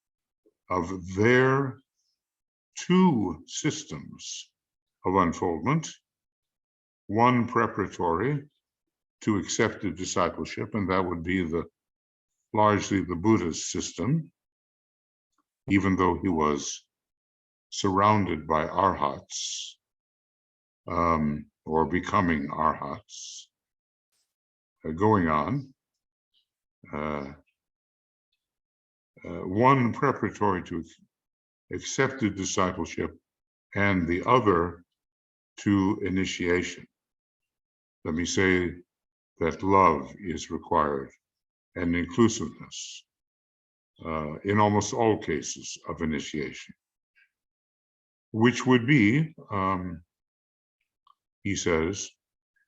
of their two systems of unfoldment, one preparatory to accepted discipleship, and that would be largely the Buddha's system, even though he was surrounded by arhats, or becoming arhats, going on. One preparatory to accepted discipleship and the other to initiation. Let me say that love is required and inclusiveness in almost all cases of initiation, which would be, he says,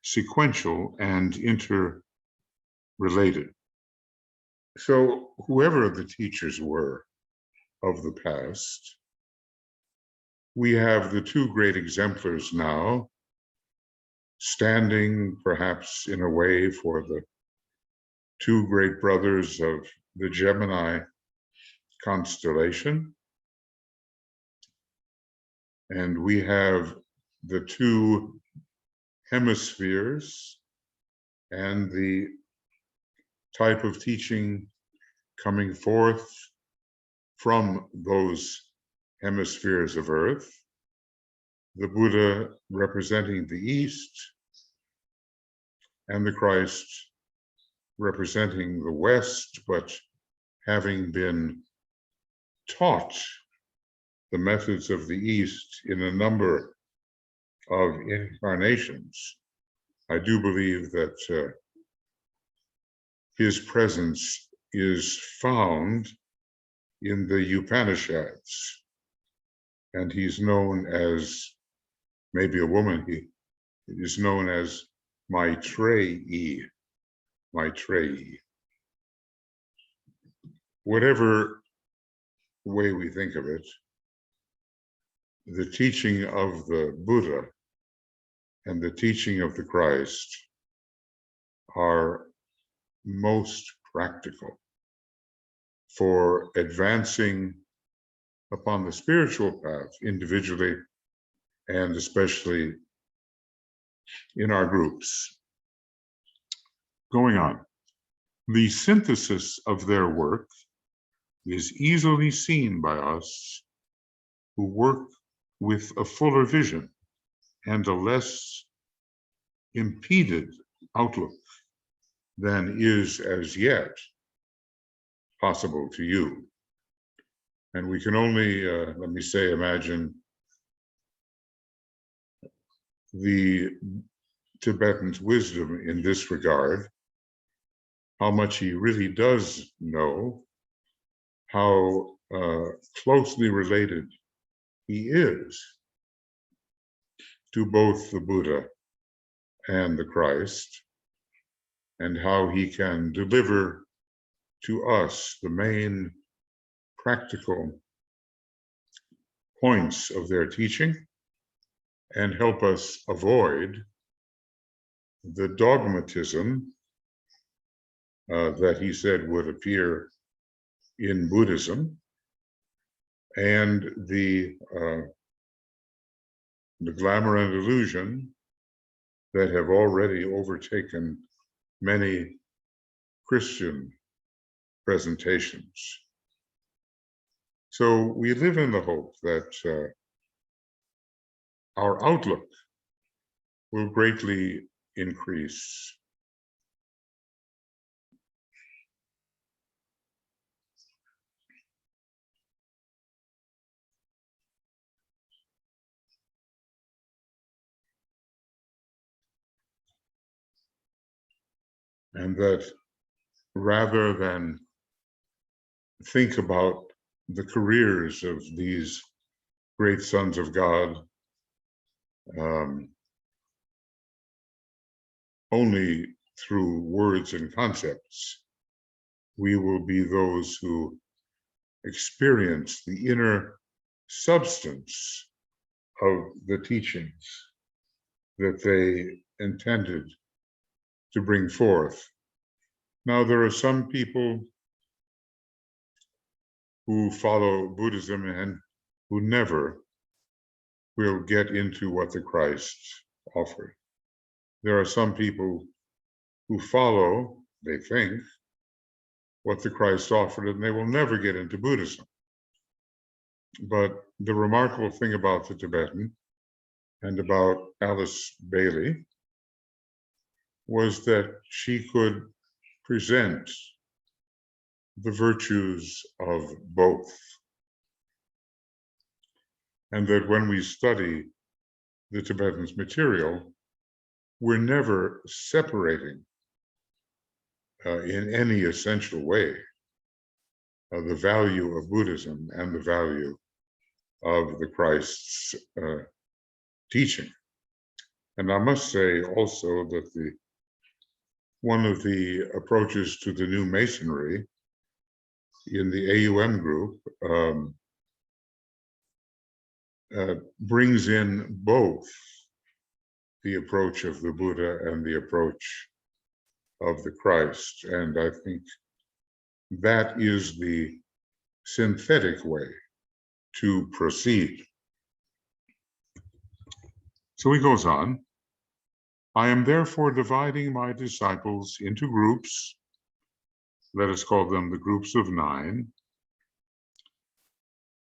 sequential and interrelated. So whoever the teachers were of the past, we have the two great exemplars now, standing perhaps in a way for the two great brothers of the Gemini constellation. And we have the two hemispheres and the type of teaching coming forth from those hemispheres of Earth, the Buddha representing the East and the Christ representing the West, but having been taught the methods of the East in a number of incarnations. I do believe that his presence is found in the Upanishads, and he's known as, maybe a woman, he is known as Maitreyi. Maitreyi. Whatever way we think of it, the teaching of the Buddha and the teaching of the Christ are most practical for advancing upon the spiritual path individually and especially in our groups. Going on, the synthesis of their work is easily seen by us who work with a fuller vision and a less impeded outlook than is as yet possible to you. And we can only, let me say, imagine the Tibetan's wisdom in this regard, how much he really does know, how closely related he is to both the Buddha and the Christ, and how he can deliver to us the main practical points of their teaching and help us avoid the dogmatism that he said would appear in Buddhism, and the glamour and illusion that have already overtaken many Christian presentations. So we live in the hope that our outlook will greatly increase. And that rather than think about the careers of these great sons of God only through words and concepts, we will be those who experience the inner substance of the teachings that they intended to bring forth. Now, there are some people who follow Buddhism and who never will get into what the Christ offered. There are some people who follow, they think, what the Christ offered, and they will never get into Buddhism. But the remarkable thing about the Tibetan and about Alice Bailey was that she could present the virtues of both. And that when we study the Tibetan's material, we're never separating in any essential way the value of Buddhism and the value of the Christ's teaching. And I must say also that one of the approaches to the new Masonry in the AUM group brings in both the approach of the Buddha and the approach of the Christ. And I think that is the synthetic way to proceed. So he goes on, I am therefore dividing my disciples into groups, let us call them the groups of 9,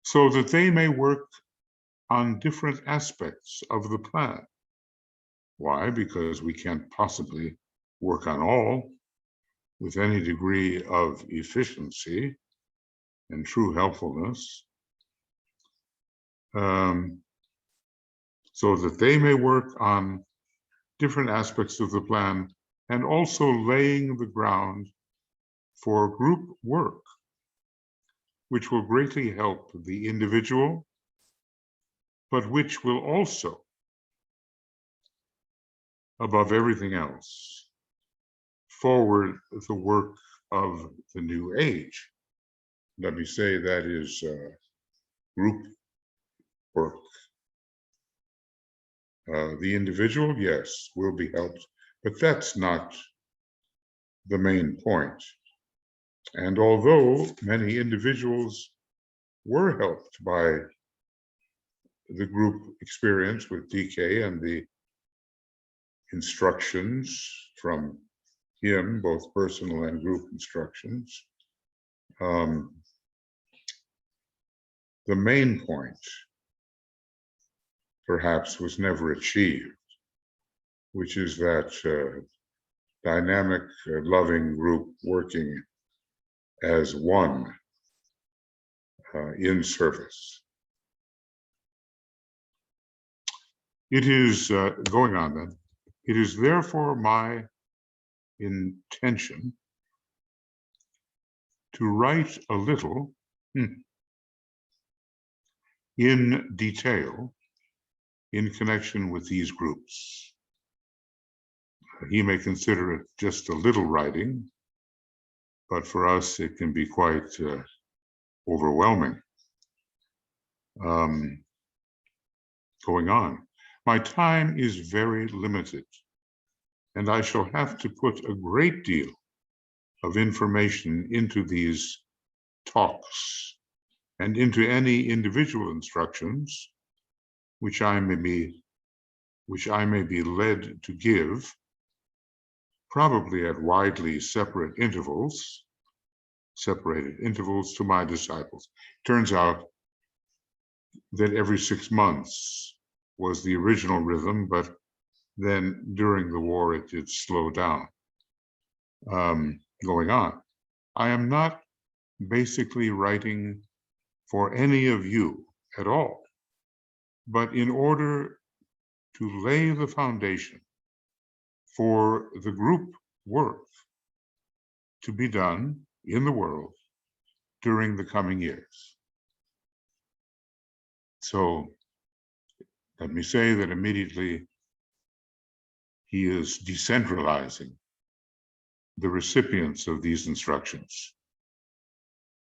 so that they may work on different aspects of the plan. Why? Because we can't possibly work on all with any degree of efficiency and true helpfulness, so that they may work on different aspects of the plan and also laying the ground for group work, which will greatly help the individual, but which will also, above everything else, forward the work of the new age. Let me say that is group work. The individual, yes, will be helped, but that's not the main point. And although many individuals were helped by the group experience with DK and the instructions from him, both personal and group instructions, the main point perhaps was never achieved, which is that dynamic, loving group working as one in service. It is, going on then, it is therefore my intention to write a little in detail in connection with these groups. He may consider it just a little writing, but for us it can be quite overwhelming. Going on. My time is very limited, and I shall have to put a great deal of information into these talks and into any individual instructions which I may be led to give, probably at widely separated intervals to my disciples. Turns out that every 6 months was the original rhythm, but then during the war it did slow down. Going on. I am not basically writing for any of you at all, but in order to lay the foundation for the group work to be done in the world during the coming years. So let me say that immediately he is decentralizing the recipients of these instructions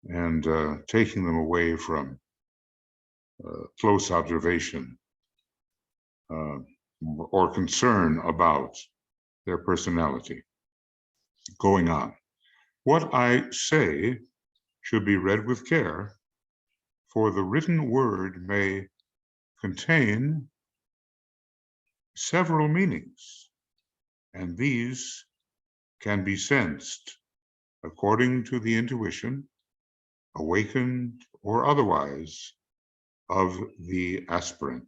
and taking them away from close observation or concern about their personality. Going on. What I say should be read with care, for the written word may contain several meanings, and these can be sensed according to the intuition, awakened or otherwise, of the aspirant.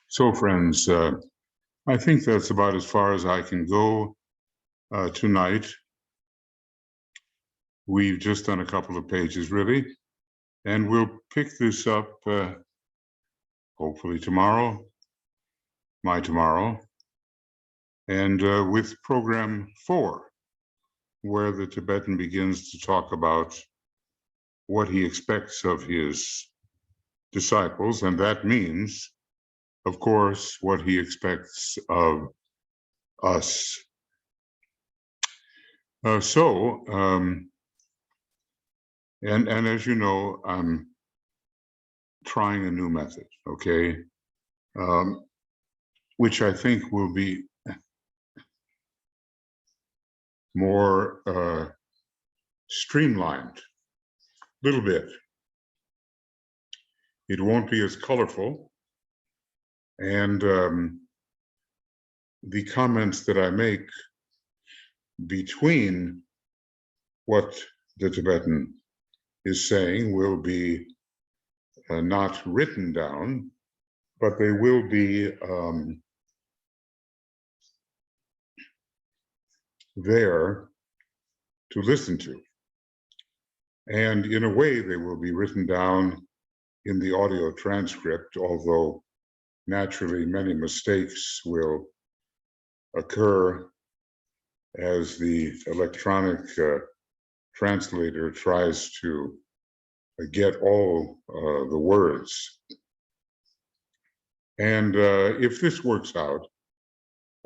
So, friends, I think that's about as far as I can go tonight. We've just done a couple of pages, really, and we'll pick this up hopefully tomorrow, and with program 4, where the Tibetan begins to talk about what he expects of his disciples, and that means, of course, what he expects of us. And as you know, I'm trying a new method, okay, which I think will be more streamlined, a little bit. It won't be as colorful, and the comments that I make between what the Tibetan is saying will be not written down, but they will be there to listen to. And in a way, they will be written down in the audio transcript, although naturally many mistakes will occur as the electronic translator tries to get all the words. And if this works out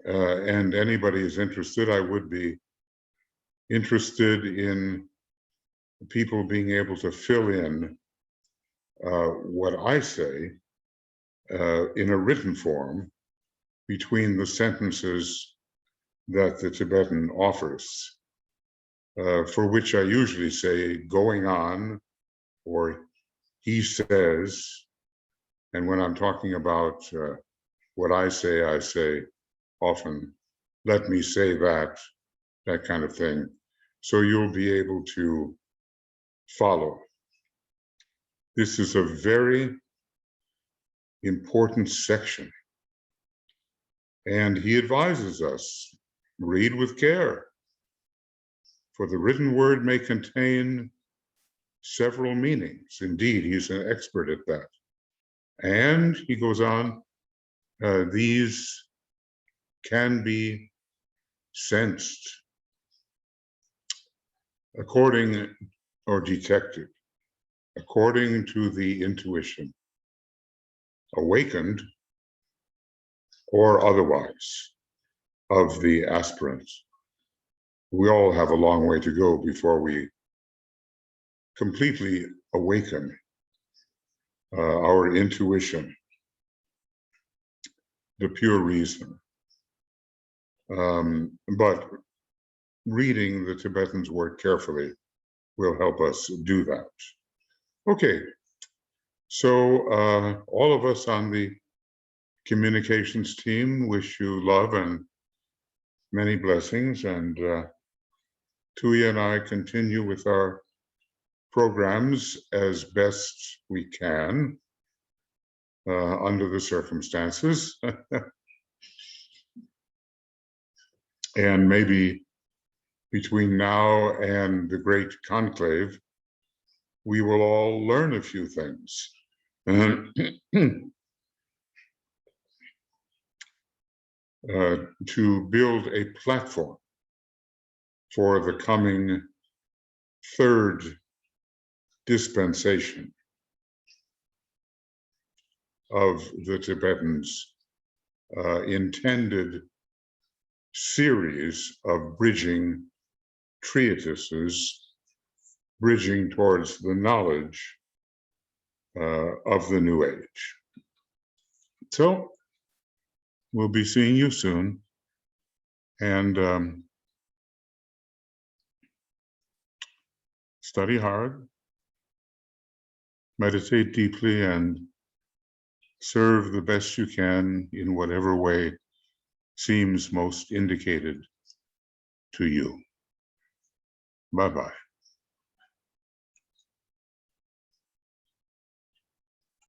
and anybody is interested, I would be interested in people being able to fill in what I say in a written form between the sentences that the Tibetan offers, for which I usually say going on, or he says. And when I'm talking about what I say often, let me say that kind of thing. So you'll be able to follow. This is a very important section. And he advises us, read with care, for the written word may contain several meanings. Indeed, he's an expert at that. And he goes on, these can be sensed according or detected according to the intuition, awakened or otherwise, of the aspirants. We all have a long way to go before we completely awaken our intuition, the pure reason. But reading the Tibetan's work carefully will help us do that. Okay, so all of us on the communications team wish you love and many blessings, and Tuya and I continue with our programs as best we can under the circumstances. And maybe between now and the great conclave, we will all learn a few things. To build a platform for the coming third dispensation of the Tibetans' intended series of bridging treatises, bridging towards the knowledge of the New Age. So we'll be seeing you soon, and study hard, meditate deeply, and serve the best you can in whatever way seems most indicated to you. Bye-bye.